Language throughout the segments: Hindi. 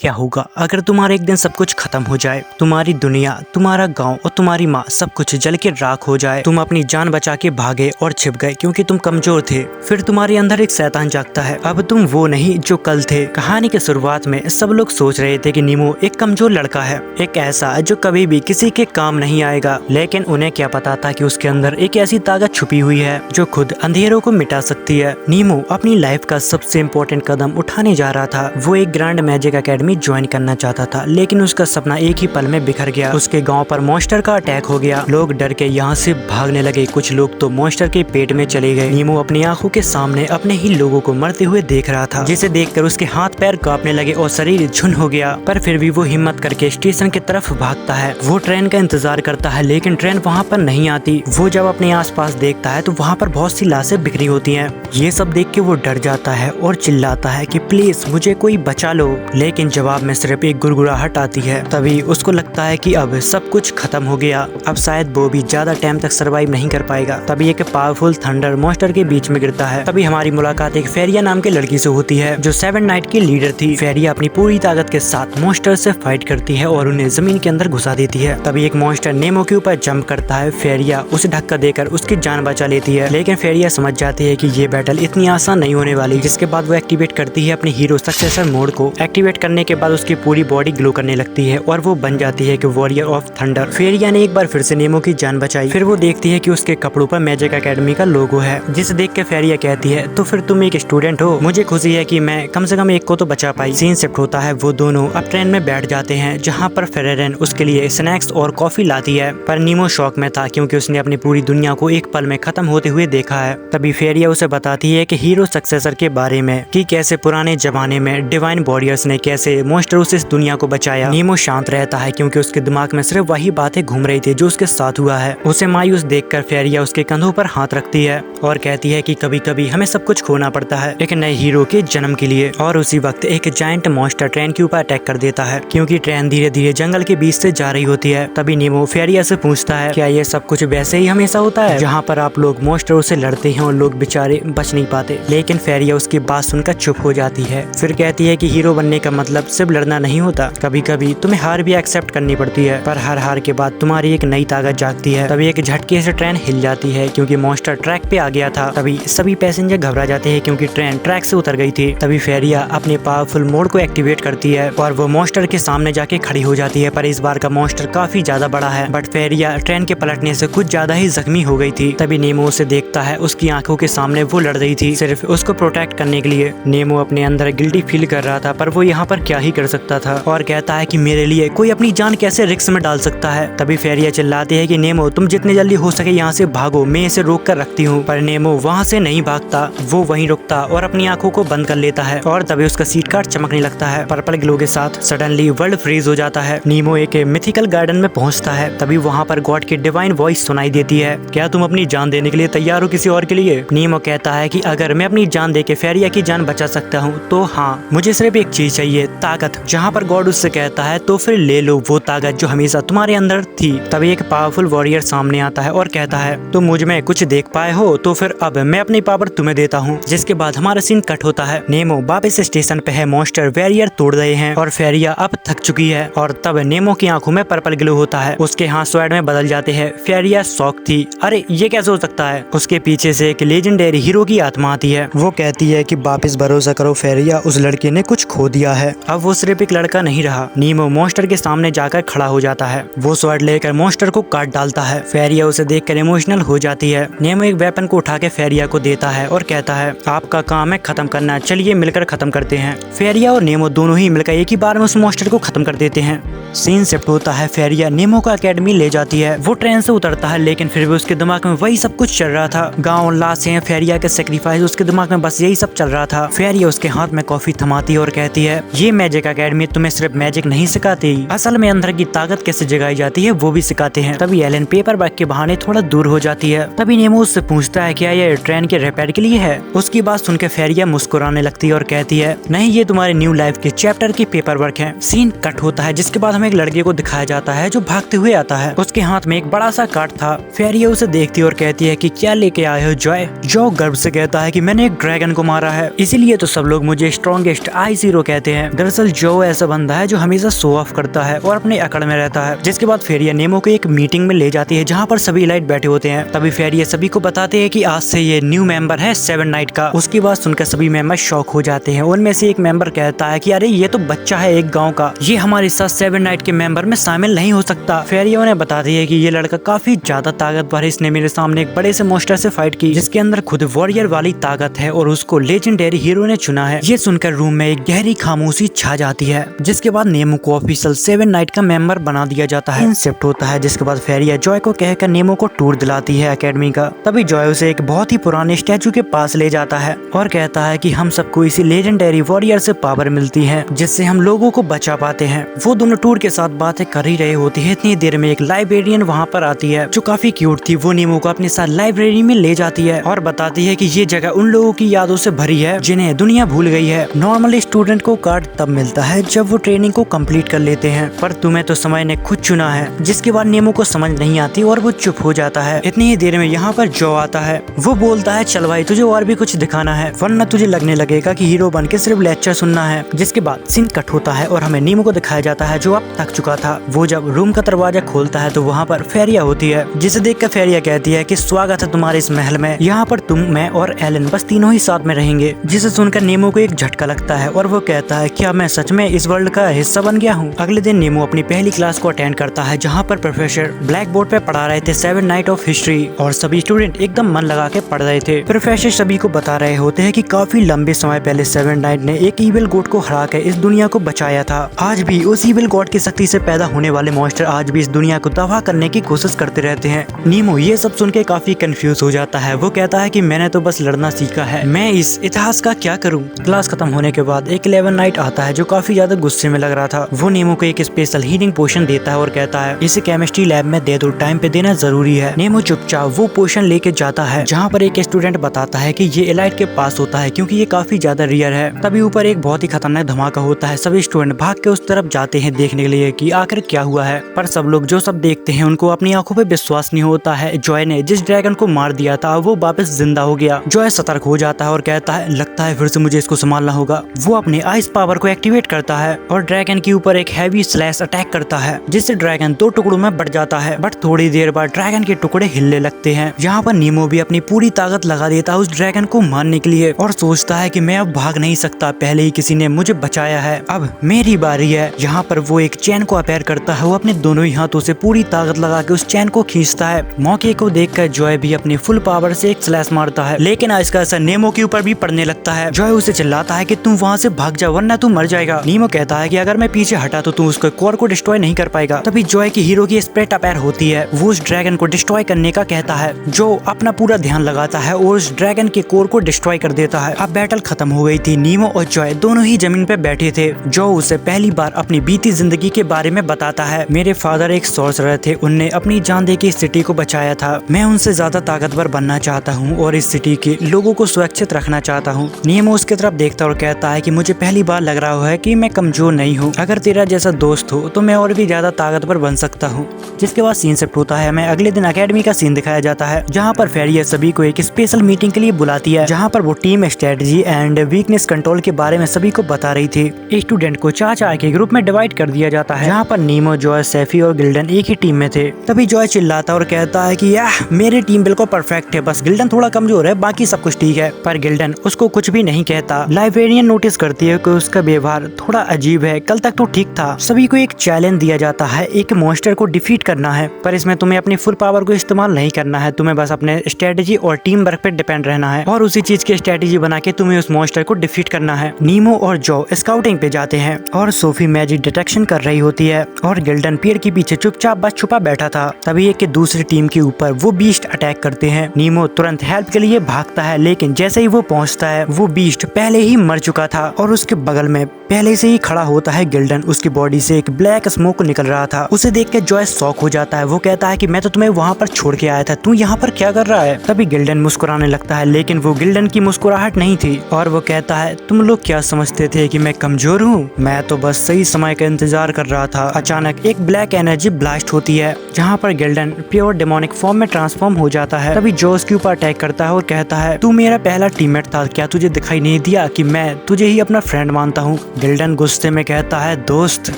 क्या होगा अगर तुम्हारा एक दिन सब कुछ खत्म हो जाए, तुम्हारी दुनिया, तुम्हारा गांव और तुम्हारी माँ सब कुछ जल के राख हो जाए। तुम अपनी जान बचा के भागे और छिप गए क्योंकि तुम कमजोर थे। फिर तुम्हारे अंदर एक शैतान जागता है। अब तुम वो नहीं जो कल थे। कहानी के शुरुआत में सब लोग सोच रहे थे कि नीमो एक कमजोर लड़का है, एक ऐसा जो कभी भी किसी के काम नहीं आएगा। लेकिन उन्हें क्या पता था कि उसके अंदर एक ऐसी ताकत छुपी हुई है जो खुद अंधेरों को मिटा सकती है। नीमो अपनी लाइफ का सबसे इम्पोर्टेंट कदम उठाने जा रहा था। वो एक ग्रैंड मैजिक एकेडमी ज्वाइन करना चाहता था, लेकिन उसका सपना एक ही पल में बिखर गया। उसके गांव पर मॉन्स्टर का अटैक हो गया। लोग डर के यहाँ से भागने लगे। कुछ लोग तो मॉन्स्टर के पेट में चले गए। नीमो अपनी आंखों के सामने अपने ही लोगों को मरते हुए देख रहा था, जिसे देखकर उसके हाथ पैर कांपने लगे और शरीर झुन हो गया। पर फिर भी वो हिम्मत करके स्टेशन की तरफ भागता है। वो ट्रेन का इंतजार करता है, लेकिन ट्रेन वहाँ पर नहीं आती। वो जब अपने आसपास देखता है तो वहाँ पर बहुत सी लाशें बिखरी होती हैं। ये सब देख के वो डर जाता है और चिल्लाता है कि प्लीज मुझे कोई बचा लो, लेकिन जवाब में सिर्फ एक गुड़गुड़ाहट आती है। तभी उसको लगता है कि अब सब कुछ खत्म हो गया, अब शायद वो भी ज्यादा टाइम तक सरवाइव नहीं कर पाएगा। तभी एक पावरफुल थंडर मॉन्स्टर के बीच में गिरता है। तभी हमारी मुलाकात एक फेरिया नाम के लड़की से होती है, जो 7 नाइट की लीडर थी। फेरिया अपनी पूरी ताकत के साथ मॉन्स्टर से फाइट करती है और उन्हें जमीन के अंदर घुसा देती है। तभी एक मॉन्स्टर नेमो के ऊपर जंप करता है। फेरिया उसे धक्का देकर उसकी जान बचा लेती है, लेकिन फेरिया समझ जाती है कि ये बैटल इतनी आसान नहीं होने वाली। जिसके बाद वो एक्टिवेट करती है अपनी हीरो सक्सेसर मोड को। एक्टिवेट करने के बाद उसकी पूरी बॉडी ग्लो करने लगती है और वो बन जाती है कि वॉरियर ऑफ थंडर। फेरिया ने एक बार फिर से नेमो की जान बचाई। फिर वो देखती है कि उसके कपड़ों पर मैजिक एकेडमी का लोगो है, जिसे देख के फेरिया कहती है तो फिर तुम एक स्टूडेंट हो, मुझे खुशी है कि मैं कम से कम एक को तो बचा पाई। सीन शिफ्ट होता है। वो दोनों अब ट्रेन में बैठ जाते हैं, जहाँ पर फेरेरन उसके लिए स्नैक्स और कॉफी लाती है। पर नीमो शॉक में था क्योंकि उसने अपनी पूरी दुनिया को एक पल में खत्म होते हुए देखा है। तभी फेरिया उसे बताती है कि हीरो सक्सेसर के बारे में, कि कैसे पुराने जमाने में डिवाइन वॉरियर्स ने कैसे मॉन्स्टरों से इस दुनिया को बचाया। नीमो शांत रहता है क्योंकि उसके दिमाग में सिर्फ वही बातें घूम रही थी जो उसके साथ हुआ है। उसे मायूस देखकर फेरिया उसके कंधों पर हाथ रखती है और कहती है कि कभी कभी हमें सब कुछ खोना पड़ता है एक नए हीरो के जन्म के लिए। और उसी वक्त एक जायंट मॉन्स्टर ट्रेन के ऊपर अटैक कर देता है, क्योंकि ट्रेन धीरे धीरे जंगल के बीच से जा रही होती है। तभी नीमो फेरिया से पूछता है, क्या ये सब कुछ वैसे ही हमेशा होता है जहाँ पर आप लोग मॉन्स्टरों से लड़ते हैं और लोग बेचारे बच नहीं पाते? लेकिन फेरिया उसकी बात सुनकर चुप हो जाती है। फिर कहती है कि हीरो बनने का मतलब सिर्फ लड़ना नहीं होता, कभी कभी तुम्हें हार भी एक्सेप्ट करनी पड़ती है, पर हर हार के बाद तुम्हारी एक नई ताकत जागती है। तभी एक झटके से ट्रेन हिल जाती है क्योंकि मॉन्स्टर ट्रैक पे आ गया था। तभी सभी पैसेंजर घबरा जाते हैं क्योंकि ट्रेन ट्रैक से उतर गई थी। तभी फेरिया अपने पावरफुल मोड को एक्टिवेट करती है और वो मॉन्स्टर के सामने जाके खड़ी हो जाती है। पर इस बार का मॉन्स्टर काफी ज्यादा बड़ा है, बट फेरिया ट्रेन के पलटने से कुछ ज्यादा ही जख्मी हो गई थी। तभी नेमो उसे देखता है। उसकी आंखों के सामने वो लड़ रही थी सिर्फ उसको प्रोटेक्ट करने के लिए। नेमो अपने अंदर गिल्टी फील कर रहा था, पर वो यहाँ पर क्या ही कर सकता था, और कहता है कि मेरे लिए कोई अपनी जान कैसे रिस्क में डाल सकता है। तभी फेरिया चिल्लाती है कि नेमो तुम जितने जल्दी हो सके यहाँ से भागो, मैं इसे रोक कर रखती हूँ। पर नेमो वहाँ से नहीं भागता, वो वहीं रुकता और अपनी आंखों को बंद कर लेता है। और तभी उसका सीट कार्ड चमकने लगता है पर्पल ग्लो के साथ। सडनली वर्ल्ड फ्रीज हो जाता है। नीमो एक मिथिकल गार्डन में पहुँचता है। तभी वहाँ पर गॉड की डिवाइन वॉइस सुनाई देती है, क्या तुम अपनी जान देने के लिए तैयार हो किसी और के लिए? नीमो कहता है कि अगर मैं अपनी जान देके फेरिया की जान बचा सकता हूँ तो हाँ, मुझे सिर्फ एक चीज चाहिए, ताकत। जहाँ पर गॉड उससे कहता है तो फिर ले लो वो ताकत जो हमेशा तुम्हारे अंदर थी। तभी एक पावरफुल वॉरियर सामने आता है और कहता है तुम मुझ में कुछ देख पाए हो तो फिर अब मैं अपनी पावर तुम्हें देता हूँ। जिसके बाद हमारा सीन कट होता है। नेमो वापस स्टेशन पे है। मॉन्स्टर बैरियर तोड़ रहे हैं और फेरिया अब थक चुकी है। और तब नेमो की आंखों में पर्पल ग्लो होता है। उसके हाथ स्वॉर्ड में बदल जाते हैं। फेरिया शॉक थी, अरे ये कैसे हो सकता है? उसके पीछे से एक लेजेंडरी हीरो की आत्मा आती है। वो कहती है कि वापस भरोसा करो फेरिया, उस लड़के ने कुछ खो दिया है, अब वो सिर्फ एक लड़का नहीं रहा। नीमो मॉन्स्टर के सामने जाकर खड़ा हो जाता है। वो स्वॉर्ड लेकर मॉन्स्टर को काट डालता है। फेरिया उसे देखकर इमोशनल हो जाती है। नेमो एक वेपन को उठा के फेरिया को देता है और कहता है आपका काम है खत्म करना, चलिए मिलकर खत्म करते हैं। फेरिया और नेमो दोनों ही मिलकर एक ही बार में उस मॉन्स्टर को खत्म कर देते हैं। सीन शिफ्ट होता है। फेरिया नेमो को एकेडमी ले जाती है। वो ट्रेन से उतरता है, लेकिन फिर भी उसके दिमाग में वही सब कुछ चल रहा था। गाँव, लाशें, फेरिया के सेक्रीफाइस, उसके दिमाग में बस यही सब चल रहा था। फेरिया उसके हाथ में कॉफी थमाती है और कहती है ये मैजिक एकेडमी तुम्हें सिर्फ मैजिक नहीं सिखाती, असल में अंदर की ताकत कैसे जगाई जाती है वो भी सिखाते हैं। तभी एलन पेपर बैग के बहाने थोड़ा दूर हो जाती है। तभी नेमो उससे पूछता है क्या ये ट्रेन के रिपेयर के लिए है? उसकी बात सुनकर फेरिया मुस्कुराने लगती है और कहती है नहीं, ये तुम्हारे न्यू लाइफ के चैप्टर की पेपर वर्क है। सीन कट होता है, जिसके बाद हमें एक लड़के को दिखाया जाता है जो भागते हुए आता है। उसके हाथ में एक बड़ा सा कार्ड था। फेरिया उसे देखती है और कहती है कि क्या लेके आए हो जॉय? जो गर्व से कहता है कि मैंने एक ड्रैगन को मारा है, इसीलिए तो सब लोग मुझे स्ट्रॉन्गेस्ट आइस हीरो कहते हैं। दरअसल दरअसल जो ऐसा बंदा है जो हमेशा शो ऑफ करता है और अपने अकड़ में रहता है। जिसके बाद फेरिया नेमो को एक मीटिंग में ले जाती है जहाँ पर सभी इलाइट बैठे होते हैं। तभी फेरिया सभी को बताते हैं कि आज से ये न्यू मेंबर है 7 नाइट का। उसकी बात सुनकर सभी मेंबर शॉक हो जाते हैं। उनमें से एक मेंबर कहता है कि अरे ये तो बच्चा है एक गाँव का, ये हमारे साथ 7 नाइट के मेंबर में शामिल नहीं हो सकता। फेरिया उन्हें बताती है कि ये लड़का काफी ज्यादा ताकतवर है, इसने मेरे सामने एक बड़े से मॉन्स्टर से फाइट की जिसके अंदर खुद वॉरियर वाली ताकत है और उसको लेजेंडरी हीरो ने चुना है। ये सुनकर रूम में एक गहरी खामोशी छा जाती है। जिसके बाद नेमो को ऑफिशियल 7 नाइट का मेंबर बना दिया जाता है। इंसेप्ट होता है। जिसके बाद फेरिया जॉय को कहकर नेमो को टूर दिलाती है एकेडमी का। तभी जॉय उसे एक बहुत ही पुराने स्टैचू के पास ले जाता है और कहता है कि हम सबको इसी लेजेंडरी वॉरियर से पावर मिलती है जिससे हम लोगों को बचा पाते हैं। वो दोनों टूर के साथ बातें कर ही रहे होती है। इतनी देर में एक लाइब्रेरियन वहाँ पर आती है जो काफी क्यूट थी। वो नेमो को अपने साथ लाइब्रेरी में ले जाती है और बताती है कि ये जगह उन लोगों की यादों से भरी है जिन्हें दुनिया भूल गई है। नॉर्मली स्टूडेंट को कार्ड तब मिलता है जब वो ट्रेनिंग को कंप्लीट कर लेते हैं, पर तुम्हें तो समय ने खुद चुना है। जिसके बाद नेमो को समझ नहीं आती और वो चुप हो जाता है। इतनी ही देर में यहाँ पर जो आता है। वो बोलता है चल भाई तुझे और भी कुछ दिखाना है वरना तुझे लगने लगेगा कि हीरो बन के सिर्फ लेक्चर सुनना है। जिसके बाद सीन कट होता है और हमें नेमो को दिखाया जाता है जो अब थक चुका था। वो जब रूम का दरवाजा खोलता है तो वहाँ पर फेरिया होती है जिसे देखकर फेरिया कहती है कि स्वागत है तुम्हारे इस महल में, यहाँ पर तुम, मैं और एलन बस तीनों ही साथ में रहेंगे। जिसे सुनकर नेमो को एक झटका लगता है और वो कहता है क्या मैं सच में इस वर्ल्ड का हिस्सा बन गया हूँ। अगले दिन नेमो अपनी पहली क्लास को अटेंड करता है जहाँ पर प्रोफेसर ब्लैक बोर्ड पे पढ़ा रहे थे 7 नाइट ऑफ हिस्ट्री और सभी स्टूडेंट एकदम मन लगा के पढ़ रहे थे। प्रोफेसर सभी को बता रहे होते हैं कि काफी लंबे समय पहले 7 नाइट ने एक ईविल गॉड को हरा कर इस दुनिया को बचाया था। आज भी उस ईविल गॉड की शक्ति से पैदा होने वाले मॉन्स्टर आज भी इस दुनिया को तबाह करने की कोशिश करते रहते हैं। नेमो ये सब सुन के काफी कंफ्यूज हो जाता है। वो कहता है कि मैंने तो बस लड़ना सीखा है, मैं इस इतिहास का क्या करूं। क्लास खत्म होने के बाद एक 11 नाइट आता है जो काफी ज्यादा गुस्से में लग रहा था। वो नेमो को एक स्पेशल हीलिंग पोशन देता है और कहता है इसे केमिस्ट्री लैब में दे दो, टाइम पे देना जरूरी है। नेमो चुपचाप वो पोशन लेके जाता है जहाँ पर एक स्टूडेंट बताता है कि ये एलाइट के पास होता है क्योंकि ये काफी ज्यादा रियर है। तभी ऊपर एक बहुत ही खतरनाक धमाका होता है। सभी स्टूडेंट भाग के उस तरफ जाते हैं देखने के लिए कि आखिर क्या हुआ है, पर सब लोग जो सब देखते हैं उनको अपनी आंखों पे विश्वास नहीं होता है। जॉय ने जिस ड्रैगन को मार दिया था वो वापस जिंदा हो गया। जॉय सतर्क हो जाता है और कहता है लगता है फिर से मुझे इसको संभालना होगा। वो अपने आइस पावर को एक्टिवेट करता है और ड्रैगन के ऊपर एक हैवी स्लैश अटैक करता है जिससे ड्रैगन 2 टुकड़ों में बढ़ जाता है। बट थोड़ी देर बाद ड्रैगन के टुकड़े हिलने लगते हैं। यहाँ पर नेमो भी अपनी पूरी ताकत लगा देता है उस ड्रैगन को मारने के लिए और सोचता है कि मैं अब भाग नहीं सकता, पहले ही किसी ने मुझे बचाया है, अब मेरी बारी है। यहाँ पर वो एक चैन को अपेयर करता है। वो अपने दोनों ही हाथों से पूरी ताकत लगा के उस चैन को खींचता है। मौके को देखकर जॉय भी अपनी फुल पावर से एक स्लैश मारता है लेकिन आज का असर नेमो के ऊपर भी पड़ने लगता है। जॉय उसे चिल्लाता है कि तुम वहाँ से भाग जा वरना तू मर जाएगा। नेमो कहता है कि अगर मैं पीछे हटा तो तू उसके कोर को डिस्ट्रॉय नहीं कर पाएगा। तभी जॉय की हीरो की स्प्रेट अपेयर होती है। वो उस ड्रैगन को डिस्ट्रॉय करने का कहता है जो अपना पूरा ध्यान लगाता है और उस ड्रैगन के कोर को डिस्ट्रॉय कर देता है। अब बैटल खत्म हो गई थी। नेमो और जॉय दोनों ही जमीन पे बैठे थे। जो उसे पहली बार अपनी बीती जिंदगी के बारे में बताता है। मेरे फादर एक सॉर्सरर थे, उनने अपनी जान दे के इस सिटी को बचाया था। मैं उनसे ज्यादा ताकतवर बनना चाहता हूँ और इस सिटी के लोगों को सुरक्षित रखना चाहता हूँ। नेमो उसकी तरफ देखता और कहता है कि मुझे पहली बार लग रहा है कि मैं कमजोर नहीं हूँ। अगर तेरा जैसा दोस्त हो तो मैं और भी ज्यादा ताकतवर बन सकता हूँ। जिसके बाद सीन शिफ्ट होता है। हमें अगले दिन अकेडमी का सीन दिखाया जाता है जहाँ पर फेरिया सभी को एक स्पेशल मीटिंग के लिए बुलाती है जहाँ पर वो team strategy and weakness control के बारे में सभी को बता रही थी। स्टूडेंट को 4 के ग्रुप में डिवाइड कर दिया जाता है जहाँ पर नेमो, जॉय, सैफी और गिल्डन एक ही टीम में थे। तभी जॉय चिल्लाता और कहता है कि याह मेरी टीम बिल्कुल परफेक्ट है, बस गिल्डन थोड़ा कमजोर है, बाकी सब कुछ ठीक है। पर गिल्डन उसको कुछ भी नहीं कहता। लाइब्रेरियन नोटिस करती है कि उसका व्यवहार थोड़ा अजीब है, कल तक तो ठीक था। सभी को एक चैलेंज दिया जाता है, एक मॉन्स्टर को डिफीट करना है, पर इसमें तुम्हें अपनी फुल पावर को इस्तेमाल नहीं करना है। तुम्हें बस अपने स्ट्रेटेजी और टीम वर्क पे डिपेंड रहना है और उसी चीज की स्ट्रेटेजी बना के तुम्हें उस मॉन्स्टर को डिफीट करना है। नेमो और जो स्काउटिंग पे जाते हैं और सोफी मैजिक डिटेक्शन कर रही होती है और गिल्डन पेड़ के पीछे चुपचाप बस छुपा बैठा था। तभी एक के दूसरी टीम के ऊपर वो बीस्ट अटैक करते हैं। नेमो तुरंत हेल्प के लिए भागता है लेकिन जैसे ही वो पहुंचता है वो बीस्ट पहले ही मर चुका था और उसके बगल में पहले से ही खड़ा होता है गिल्डन। उसकी बॉडी से एक ब्लैक स्मोक निकल रहा था। उसे देख के जॉय शॉक हो जाता है। वो कहता है कि मैं तो तुम्हें वहाँ पर छोड़ के आया था, तू यहाँ पर क्या कर रहा है। तभी गिल्डन मुस्कुराने लगता है लेकिन वो गिल्डन की मुस्कुराहट नहीं थी और वो कहता है तुम लोग क्या समझते थे कि मैं कमजोर हूँ, मैं तो बस सही समय का इंतजार कर रहा था। अचानक एक ब्लैक एनर्जी ब्लास्ट होती है जहाँ पर गिल्डन प्योर डेमोनिक फॉर्म में ट्रांसफॉर्म हो जाता है। तभी जो उसके ऊपर अटैक करता है और कहता है तू मेरा पहला टीममेट था, क्या तुझे दिखाई नहीं दिया कि मैं तुझे ही अपना फ्रेंड मानता हूँ। हूँ। गिल्डन गुस्से में कहता है, दोस्त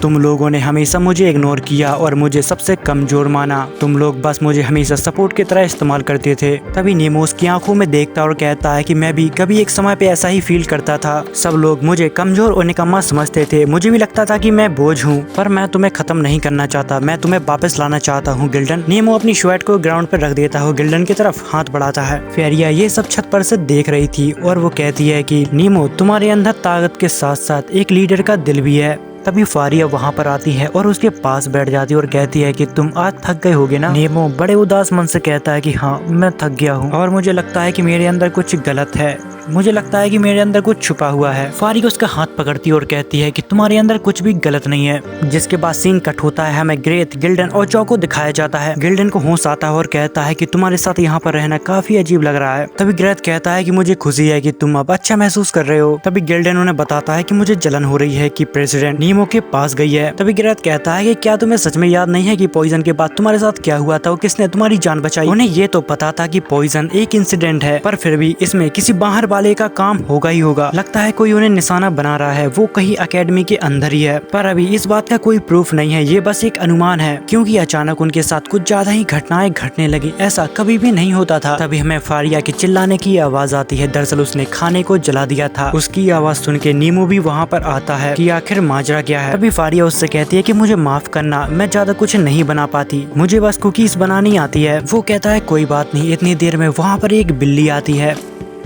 तुम लोगों ने हमेशा मुझे इग्नोर किया और मुझे सबसे कमजोर माना। तुम लोग बस मुझे हमेशा सपोर्ट की तरह इस्तेमाल करते थे। तभी नीमो उसकी आंखों में देखता और कहता है कि मैं भी कभी एक समय पे ऐसा ही फील करता था। सब लोग मुझे कमजोर और निकम्मा समझते थे। मुझे भी लगता था कि मैं बोझ हूँ, पर मैं तुम्हें खत्म नहीं करना चाहता। मैं तुम्हें वापस लाना चाहता हूँ गिल्डन। नीमो अपनी शर्ट को ग्राउंड पर रख देता है, गिल्डन की तरफ हाथ बढ़ाता है। फेरिया ये सब छत पर से देख रही थी और वो कहती है कि नीमो तुम्हारे अंदर ताकत के साथ साथ एक लीडर का दिल भी है। तभी फारिया वहाँ पर आती है और उसके पास बैठ जाती है और कहती है कि तुम आज थक गए होगे ना। नीमो बड़े उदास मन से कहता है कि हाँ मैं थक गया हूँ और मुझे लगता है कि मेरे अंदर कुछ गलत है। मुझे लगता है कि मेरे अंदर कुछ छुपा हुआ है। फारिया उसका हाथ पकड़ती है और कहती है कि तुम्हारे अंदर कुछ भी गलत नहीं है। जिसके बाद सीन कट होता है, हमें ग्रेथ, गिल्डन और जॉ को दिखाया जाता है। गिल्डन को होश आता है और कहता है कि तुम्हारे साथ यहाँ पर रहना काफी अजीब लग रहा है। तभी ग्रेथ कहता है कि मुझे खुशी है कि तुम अब अच्छा महसूस कर रहे हो। तभी गिल्डन उन्हें बताता है कि मुझे जलन हो रही है कि प्रेसिडेंट नीमो के पास गई है। तभी ग्रेथ कहता है कि क्या तुम्हें सच में याद नहीं है कि पॉइजन के बाद तुम्हारे साथ क्या हुआ था और किसने तुम्हारी जान बचाई। उन्हें ये तो पता था कि पॉइजन एक इंसिडेंट है, पर फिर भी इसमें किसी बाहर वाले का काम होगा ही होगा। लगता है कोई उन्हें निशाना बना रहा है, वो कहीं एकेडमी के अंदर ही है, पर अभी इस बात का कोई प्रूफ नहीं है। ये बस एक अनुमान है क्योंकि अचानक उनके साथ कुछ ज्यादा ही घटनाएं घटने लगी। ऐसा कभी भी नहीं होता था। तभी हमें फारिया की चिल्लाने की आवाज आती है। दरअसल उसने खाने को जला दिया था। उसकी आवाज सुन के नीमो भी वहाँ पर आता है कि आखिर माजरा क्या है। तभी फारिया उससे कहती है कि मुझे माफ करना, मैं ज्यादा कुछ नहीं बना पाती, मुझे बस कुकीज बनानी आती है। वो कहता है कोई बात नहीं। इतनी देर में वहाँ पर एक बिल्ली आती है।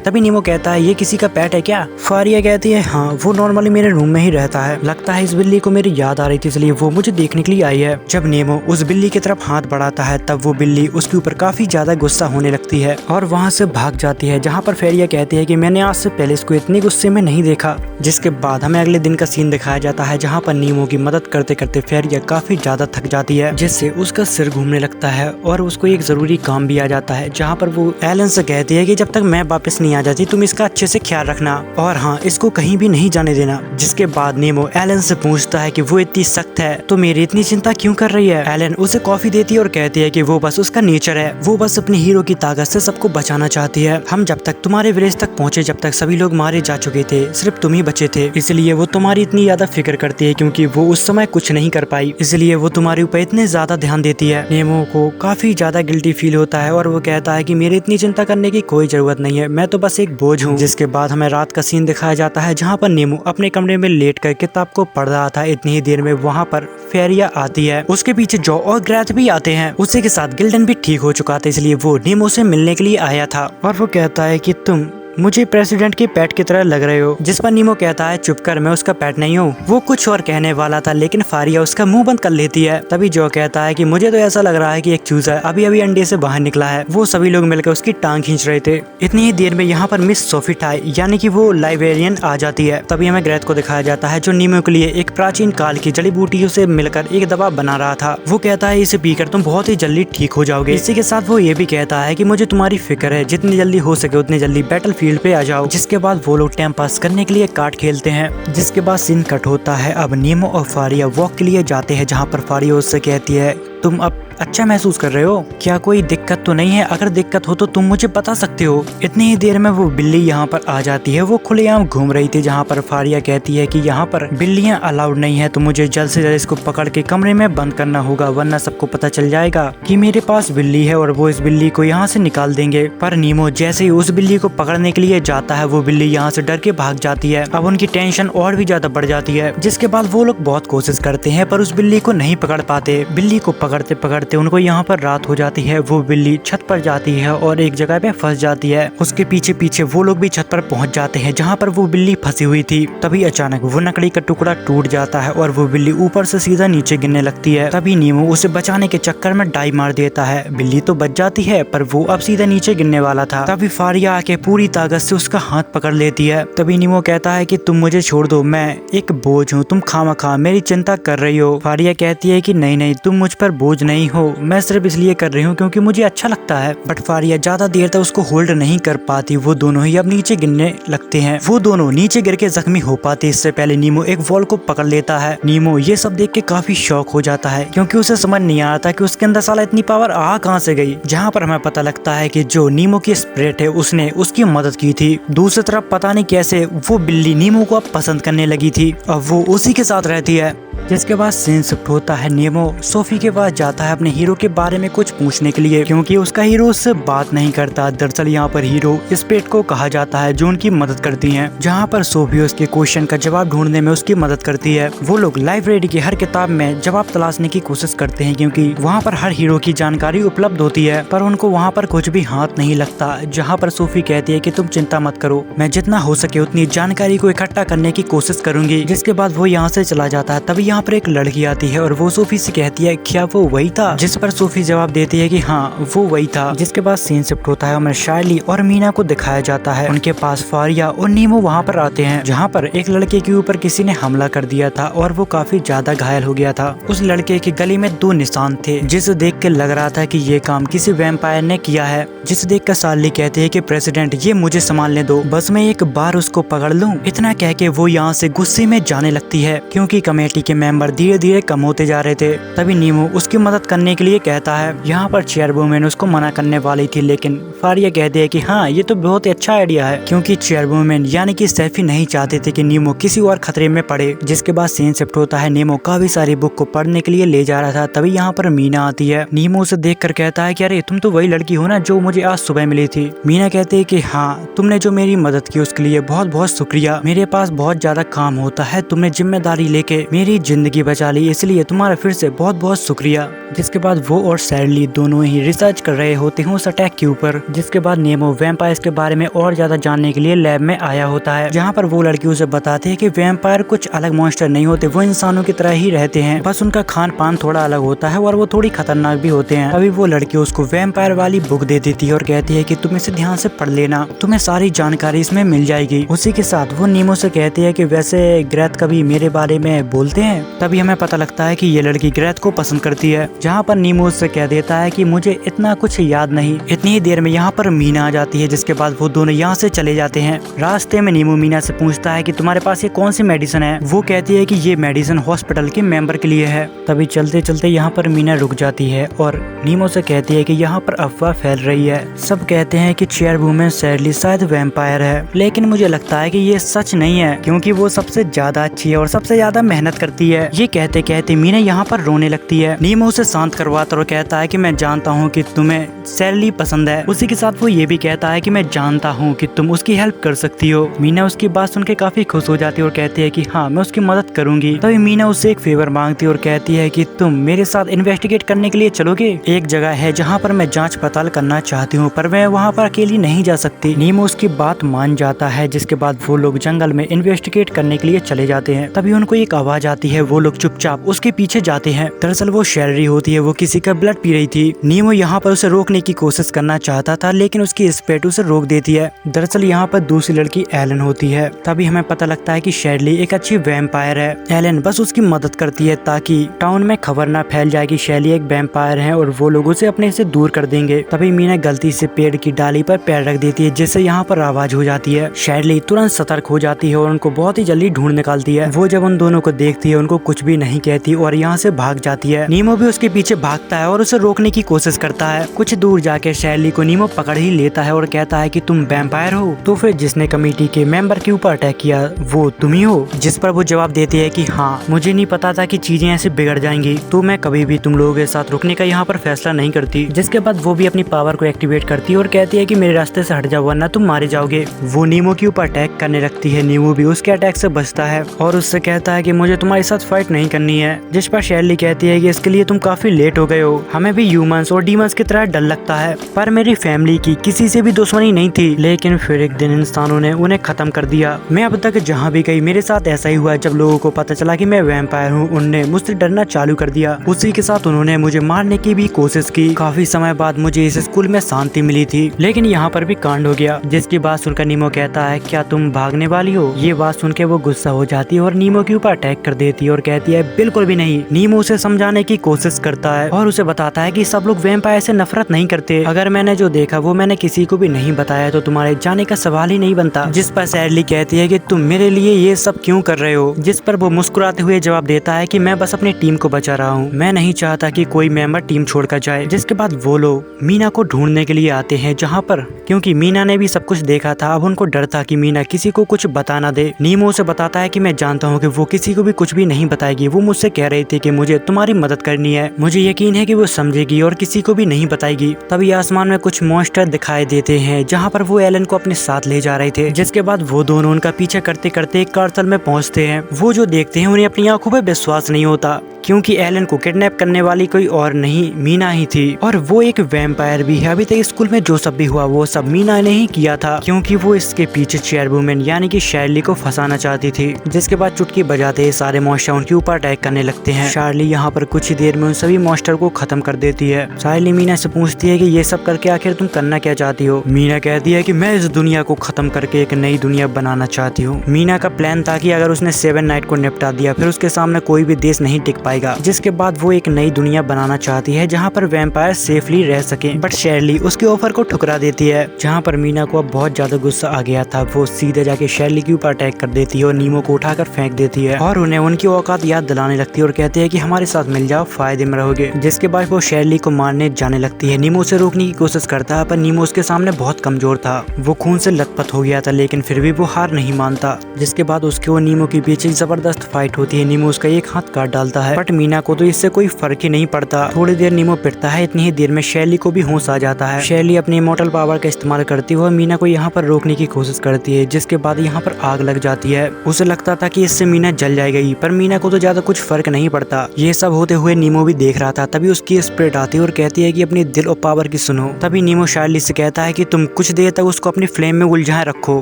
तभी नीमो कहता है ये किसी का पेट है क्या। फारिया कहती है हाँ, वो नॉर्मली मेरे रूम में ही रहता है। लगता है इस बिल्ली को मेरी याद आ रही थी इसलिए वो मुझे देखने के लिए आई है। जब नीमो उस बिल्ली की तरफ हाथ बढ़ाता है तब वो बिल्ली उसके ऊपर काफी ज्यादा गुस्सा होने लगती है और वहाँ से भाग जाती है। जहाँ पर फेरिया कहती है कि मैंने आज से पहले इसको इतने गुस्से में नहीं देखा। जिसके बाद हमें अगले दिन का सीन दिखाया जाता है जहाँ पर नीमो की मदद करते करते फेरिया काफी ज्यादा थक जाती है, जिससे उसका सिर घूमने लगता है और उसको एक जरूरी काम भी आ जाता है। जहाँ पर वो एलन से कहती है कि जब तक मैं वापस नहीं आ जाती तुम इसका अच्छे से ख्याल रखना और हाँ इसको कहीं भी नहीं जाने देना। जिसके बाद नीमो एलन से पूछता है कि वो इतनी सख्त है तो मेरी इतनी चिंता क्यों कर रही है। एलन उसे कॉफी देती है और कहती है कि वो बस उसका नेचर है, वो बस अपने हीरो की ताकत से सबको बचाना चाहती है। हम जब तक तुम्हारे विलेज तक पहुँचे जब तक सभी लोग मारे जा चुके थे, सिर्फ तुम ही बचे थे, इसलिए वो तुम्हारी इतनी ज्यादा फिक्र करती है क्योंकि वो उस समय कुछ नहीं कर पाई, इसलिए वो तुम्हारे ऊपर इतने ज्यादा ध्यान देती है। नीमो को काफी ज्यादा गिल्टी फील होता है और वो कहता है कि मेरी इतनी चिंता करने की कोई जरूरत नहीं है, मैं तो बस एक बोझ हूँ। जिसके बाद हमें रात का सीन दिखाया जाता है जहाँ पर नीमो अपने कमरे में लेट कर किताब को पढ़ रहा था। इतनी ही देर में वहाँ पर फेरिया आती है, उसके पीछे जॉ और ग्रेथ भी आते हैं। उसी के साथ गिल्डन भी ठीक हो चुका था इसलिए वो नीमो से मिलने के लिए आया था और वो कहता है कि तुम मुझे प्रेसिडेंट के पेट की तरह लग रहे हो। जिस पर नीमो कहता है चुप कर, मैं उसका पेट नहीं हूँ। वो कुछ और कहने वाला था लेकिन फारिया उसका मुंह बंद कर लेती है। तभी जो कहता है कि मुझे तो ऐसा लग रहा है कि एक चूजा अभी अभी अंडे से बाहर निकला है। वो सभी लोग मिलकर उसकी टांग खींच रहे थे। इतनी ही देर में यहाँ पर मिस सोफीटाई यानी कि वो लाइब्रेरियन आ जाती है। तभी हमें ग्रेथ को दिखाया जाता है जो नीमो के लिए एक प्राचीन काल की जड़ी बूटियों से मिलकर एक दवा बना रहा था। वो कहता है इसे पीकर तुम बहुत ही जल्दी ठीक हो जाओगे। इसी के साथ वो ये भी कहता है कि मुझे तुम्हारी फिक्र है, जितनी जल्दी हो सके उतनी जल्दी बैटल फील्ड पे आ जाओ। जिसके बाद वो लोग टाइम पास करने के लिए कार्ड खेलते हैं। जिसके बाद सीन कट होता है। अब नीमो और फारिया वॉक के लिए जाते हैं जहाँ पर फारिया उससे कहती है तुम अब अच्छा महसूस कर रहे हो, क्या कोई दिक्कत तो नहीं है? अगर दिक्कत हो तो तुम मुझे बता सकते हो। इतनी ही देर में वो बिल्ली यहाँ पर आ जाती है। वो खुलेआम घूम रही थी जहाँ पर फारिया कहती है कि यहाँ पर बिल्लियाँ अलाउड नहीं है, तो मुझे जल्द से जल्द इसको पकड़ के कमरे में बंद करना होगा वरना सबको पता चल जाएगा कि मेरे पास बिल्ली है और वो इस बिल्ली को यहाँ से निकाल देंगे। पर नीमो जैसे ही उस बिल्ली को पकड़ने के लिए जाता है वो बिल्ली यहाँ से डर के भाग जाती है। अब उनकी टेंशन और भी ज्यादा बढ़ जाती है। जिसके बाद वो लोग बहुत कोशिश करते हैं पर उस बिल्ली को नहीं पकड़ पाते। बिल्ली को पकड़ते पकड़ते उनको यहाँ पर रात हो जाती है। वो बिल्ली छत पर जाती है और एक जगह पे फंस जाती है। उसके पीछे पीछे वो लोग भी छत पर पहुंच जाते हैं जहाँ पर वो बिल्ली फंसी हुई थी। तभी अचानक वो लकड़ी का टुकड़ा टूट जाता है और वो बिल्ली ऊपर से सीधा नीचे गिरने लगती है। तभी नीमो उसे बचाने के चक्कर में डाई मार देता है। बिल्ली तो बच जाती है पर वो अब सीधा नीचे गिरने वाला था। तभी फारिया आके पूरी ताकत से उसका हाथ पकड़ लेती है। तभी नीमो कहता है कि तुम मुझे छोड़ दो, मैं एक बोझ हूँ, तुम खामखा मेरी चिंता कर रही हो। फारिया कहती है कि नहीं नहीं, तुम मुझ पर बोझ नहीं हो, मैं सिर्फ इसलिए कर रही हूँ क्योंकि मुझे अच्छा लगता है। बट फारिया ज्यादा देर तक उसको होल्ड नहीं कर पाती, वो दोनों ही अब नीचे गिरने लगते हैं। वो दोनों नीचे गिर के जख्मी हो पाते इससे पहले नीमो एक वॉल को पकड़ लेता है। नीमो ये सब देख के काफी शॉक हो जाता है क्योंकि उसे समझ नहीं आता कि उसके अंदर साला इतनी पावर आ कहाँ से गई। जहाँ पर हमें पता लगता है कि जो नीमो की स्पिरिट है उसने उसकी मदद की थी। दूसरी तरफ पता नहीं कैसे वो बिल्ली नीमो को अब पसंद करने लगी थी, अब वो उसी के साथ रहती है। जिसके बाद सीन शिफ्ट होता है। नीमो सोफी के पास जाता है अपने हीरो के बारे में कुछ पूछने के लिए क्योंकि उसका हीरो उससे बात नहीं करता। दरअसल यहाँ पर हीरो स्पेट को कहा जाता है जो उनकी मदद करती हैं, जहाँ पर सोफी उसके क्वेश्चन का जवाब ढूंढने में उसकी मदद करती है। वो लोग लाइब्रेरी की हर किताब में जवाब तलाशने की कोशिश करते हैं क्योंकि वहाँ पर हर हीरो की जानकारी उपलब्ध होती है, पर उनको वहाँ पर कुछ भी हाथ नहीं लगता। जहाँ पर सोफी कहती है कि तुम चिंता मत करो, मैं जितना हो सके उतनी जानकारी को इकट्ठा करने की कोशिश करूंगी। जिसके बाद वो यहाँ से चला जाता है। तभी यहाँ पर एक लड़की आती है और वो सोफी से कहती है क्या वो वही था, जिस पर सोफी जवाब देती है कि हाँ वो वही था। जिसके बाद सीन शिफ्ट होता है और शार्ली और मीना को दिखाया जाता है। उनके पास फारिया और नीमो वहाँ पर आते हैं, जहाँ पर एक लड़के के ऊपर किसी ने हमला कर दिया था और वो काफी ज्यादा घायल हो गया था। उस लड़के के गले में 2 निशान थे, जिसे देख के लग रहा था कि ये काम किसी वैम्पायर ने किया है। जिसे देख कर शार्ली कहती है कि प्रेसिडेंट ये मुझे संभालने दो, बस मैं एक बार उसको पकड़ लूं। इतना कह के वो यहाँ से गुस्से में जाने लगती है क्योंकि कमेटी के मेंबर धीरे धीरे कम होते जा रहे थे। तभी नीमो उसकी मदद करने के लिए कहता है। यहाँ पर चेयरवुमैन उसको मना करने वाली थी, लेकिन फारिया कहते हैं कि हाँ ये तो बहुत ही अच्छा आइडिया है क्योंकि चेयरवुमैन यानी कि सैफी नहीं चाहते थे कि नीमो किसी और खतरे में पड़े। जिसके बाद सीन शिफ्ट होता है। नीमो काफी सारी बुक को पढ़ने के लिए ले जा रहा था। तभी यहाँ पर मीना आती है। नीमो उसे देख कर कहता है कि अरे तुम तो वही लड़की हो ना जो मुझे आज सुबह मिली थी। मीना कहते है कि हाँ तुमने जो मेरी मदद की उसके लिए बहुत बहुत शुक्रिया। मेरे पास बहुत ज्यादा काम होता है, तुमने जिम्मेदारी लेके मेरी जिंदगी बचा ली, इसलिए तुम्हारा फिर से बहुत बहुत शुक्रिया। जिसके बाद वो और शार्ली दोनों ही रिसर्च कर रहे होते हैं उस अटैक के ऊपर। जिसके बाद नीमो वैम्पायर्स के बारे में और ज्यादा जानने के लिए लैब में आया होता है, जहाँ पर वो लड़की उसे बताते हैं कि वैम्पायर कुछ अलग मॉन्स्टर नहीं होते, वो इंसानों की तरह ही रहते हैं, बस उनका खान पान थोड़ा अलग होता है और वो थोड़ी खतरनाक भी होते हैं। अभी वो लड़की उसको वैम्पायर वाली बुक दे देती है और कहती है कि तुम इसे ध्यान से पढ़ लेना, तुम्हें सारी जानकारी इसमें मिल जाएगी। उसी के साथ वो नीमो से कहती है कि वैसे ग्रेथ कभी मेरे बारे में बोलते हैं। तभी हमें पता लगता है कि ये लड़की ग्रेथ को पसंद करती है, जहाँ पर नीमो उससे कह देता है कि मुझे इतना कुछ याद नहीं। इतनी ही देर में यहाँ पर मीना आ जाती है, जिसके बाद वो दोनों यहाँ से चले जाते हैं। रास्ते में नीमो मीना से पूछता है कि तुम्हारे पास ये कौन सी मेडिसिन है। वो कहती है कि ये मेडिसिन हॉस्पिटल के मेंबर के लिए है। तभी चलते चलते यहाँ पर मीना रुक जाती है और नीमो से कहती है कि यहाँ पर अफवाह फैल रही है, सब कहते हैं कि चेयरवुमैन शार्ली शायद वैम्पायर है, लेकिन मुझे लगता है कि ये सच नहीं है क्योंकि वो सबसे ज्यादा अच्छी है और सबसे ज्यादा मेहनत करती है। ये कहते कहते मीना यहाँ पर रोने लगती है। नीमो उसे शांत करवाता और कहता है कि मैं जानता हूँ कि तुम्हें शार्ली पसंद है। उसी के साथ वो ये भी कहता है कि मैं जानता हूँ कि तुम उसकी हेल्प कर सकती हो। मीना उसकी बात सुन के काफी खुश हो जाती है और कहती है कि हाँ मैं उसकी मदद करूंगी। तभी मीना उससे एक फेवर मांगती है और कहती है कि तुम मेरे साथ इन्वेस्टिगेट करने के लिए चलोगे। एक जगह है जहाँ पर मैं जाँच पड़ताल करना चाहती हूँ, पर मैं वहाँ पर अकेली नहीं जा सकती। नीमो उसकी बात मान जाता है। जिसके बाद वो लोग जंगल में इन्वेस्टिगेट करने के लिए चले जाते हैं। तभी उनको एक आवाज आती है, वो लोग चुपचाप उसके पीछे जाते हैं। दरअसल वो शार्ली होती है, वो किसी का ब्लड पी रही थी। नीमो यहाँ पर उसे रोकने की कोशिश करना चाहता था, लेकिन उसकी स्पेट उसे रोक देती है। दरअसल यहाँ पर दूसरी लड़की एलन होती है। तभी हमें पता लगता है कि शार्ली एक अच्छी वैम्पायर है। एलन बस उसकी मदद करती है ताकि टाउन में खबर ना फैल जाए कि शार्ली एक वैम्पायर है और वो लोग उसे अपने से दूर कर देंगे। तभी मीना गलती से पेड़ की डाली पर पैर रख देती है, जिससे यहाँ पर आवाज हो जाती है। शार्ली तुरंत सतर्क हो जाती है और उनको बहुत ही जल्दी ढूंढ निकालती है। वो जब उन दोनों को देखती है उनको कुछ भी नहीं कहती और यहाँ से भाग जाती है। नीमो भी उसके पीछे भागता है और उसे रोकने की कोशिश करता है। कुछ दूर जाके शार्ली को नीमो पकड़ ही लेता है और कहता है कि तुम वैम्पायर हो, तो फिर जिसने कमेटी के मेंबर के ऊपर अटैक किया वो तुम ही हो। जिस पर वो जवाब देती है कि हाँ मुझे नहीं पता था कि चीजें ऐसे बिगड़ जाएंगी, तो मैं कभी भी तुम लोगों के साथ रुकने का यहाँ पर फैसला नहीं करती। जिसके बाद वो भी अपनी पावर को एक्टिवेट करती है और कहती है कि मेरे रास्ते से हट जाओ वरना तुम मारे जाओगे। वो नीमो के ऊपर अटैक करने लगती है। नीमो भी उसके अटैक से बचता है और उससे कहता है कि मुझे तुम्हारे साथ फाइट नहीं करनी है। जिस पर शार्ली कहती है कि इसके लिए तुम काफी लेट हो गए हो, हमें भी ह्यूमंस और डीमंस की तरह डर लगता है, पर मेरी फैमिली की किसी से भी दुश्मनी नहीं थी, लेकिन फिर एक दिन इंसानों ने उन्हें खत्म कर दिया। मैं अब तक जहाँ भी गई मेरे साथ ऐसा ही हुआ। जब लोगों को पता चला कि मैं वैम्पायर हूँ उन्होंने मुझसे डरना चालू कर दिया। उसी के साथ उन्होंने मुझे मारने की भी कोशिश की। काफी समय बाद मुझे इस स्कूल में शांति मिली थी, लेकिन यहाँ पर भी कांड हो गया। जिसकी बात सुनकर नीमो कहता है क्या तुम भागने वाली हो। ये बात सुन के वो गुस्सा हो जाती है और नीमो के ऊपर अटैक कर देती देती है और कहती है बिल्कुल भी नहीं। नीमो उसे समझाने की कोशिश करता है और उसे बताता है कि सब लोग वैम्पायर से नफरत नहीं करते। अगर मैंने जो देखा वो मैंने किसी को भी नहीं बताया तो तुम्हारे जाने का सवाल ही नहीं बनता। जिस पर सैडली कहती है कि तुम मेरे लिए ये सब क्यों कर रहे हो, जिस पर वो मुस्कुराते हुए जवाब देता है कि मैं बस अपनी टीम को बचा रहा हूँ, मैं नहीं चाहता कि कोई मेंबर टीम छोड़कर जाए। जिसके बाद वो लोग मीना को ढूंढने के लिए आते हैं, जहाँ पर क्योंकि मीना ने भी सब कुछ देखा था, अब उनको डर था कि मीना किसी को कुछ बता ना दे। नीमो उसे बताता है कि मैं जानता हूँ कि वो किसी को भी कुछ भी नहीं बताएगी, वो मुझसे कह रही थी कि मुझे तुम्हारी मदद करनी है, मुझे यकीन है कि वो समझेगी और किसी को भी नहीं बताएगी। तभी आसमान में कुछ मॉन्स्टर दिखाई देते हैं, जहाँ पर वो एलन को अपने साथ ले जा रहे थे। जिसके बाद वो दोनों उनका पीछा करते करते एक कार्सल में पहुँचते हैं। वो जो देखते हैं उन्हें अपनी आंखों पर विश्वास नहीं होता, क्योंकि एलन को किडनैप करने वाली कोई और नहीं मीना ही थी, और वो एक वैम्पायर भी है। अभी तक स्कूल में जो सब भी हुआ वो सब मीना ने ही किया था, क्योंकि वो इसके पीछे चेयरवुमन यानी कि शार्ली को फंसाना चाहती थी। जिसके बाद चुटकी बजाते ही सारे मॉन्स्टर उनके ऊपर अटैक करने लगते हैं। शार्ली यहाँ पर कुछ ही देर में उन सभी मॉन्स्टर को खत्म कर देती है। शार्ली मीना से पूछती है कि ये सब करके आखिर तुम करना क्या चाहती हो। मीना कहती है कि मैं इस दुनिया को खत्म करके एक नई दुनिया बनाना चाहती हूँ। मीना का प्लान था कि अगर उसने 7 नाइट को निपटा दिया फिर उसके सामने कोई भी देश नहीं टिक पाएगा। जिसके बाद वो एक नई दुनिया बनाना चाहती है जहाँ पर वैम्पायर सेफली रह सके। बट शार्ली उसके ऑफर को ठुकरा देती है। जहाँ पर मीना को अब बहुत ज्यादा गुस्सा आ गया था, वो सीधे जाके शार्ली के ऊपर अटैक कर देती है और नीमो को उठाकर फेंक देती है और उन्हें उनकी औकात याद दिलाने लगती है और कहती है कि हमारे साथ मिल जाओ, फायदे में रहोगे। जिसके बाद वो शार्ली को मारने जाने लगती है। नीमो उसे रोकने की कोशिश करता है, पर नीमो उसके सामने बहुत कमजोर था, वो खून से लथपथ हो गया था, लेकिन फिर भी वो हार नहीं मानता। जिसके बाद उसके और नीमो के पीछे जबरदस्त फाइट होती है। नीमो उसका एक हाथ काट डालता है, बट मीना को तो इससे कोई फर्क ही नहीं पड़ता। थोड़ी देर नीमो पिटता है, इतनी ही देर में शार्ली को भी होश आ जाता है। शार्ली अपनी इमॉर्टल पावर का इस्तेमाल करती हुई मीना को यहाँ पर रोकने की कोशिश करती है। जिसके बाद यहाँ पर आग लग जाती है। उसे लगता था कि इससे मीना जल जाएगी, पर मीना को तो ज्यादा कुछ फर्क नहीं पड़ता। ये सब होते हुए नीमो भी देख रहा था। तभी उसकी स्पिरिट आती है और कहती है कि अपनी दिल और पावर की सुनो। तभी नीमो शार्ली से कहता है कि तुम कुछ देर तक उसको अपनी फ्लेम में उलझाए रखो।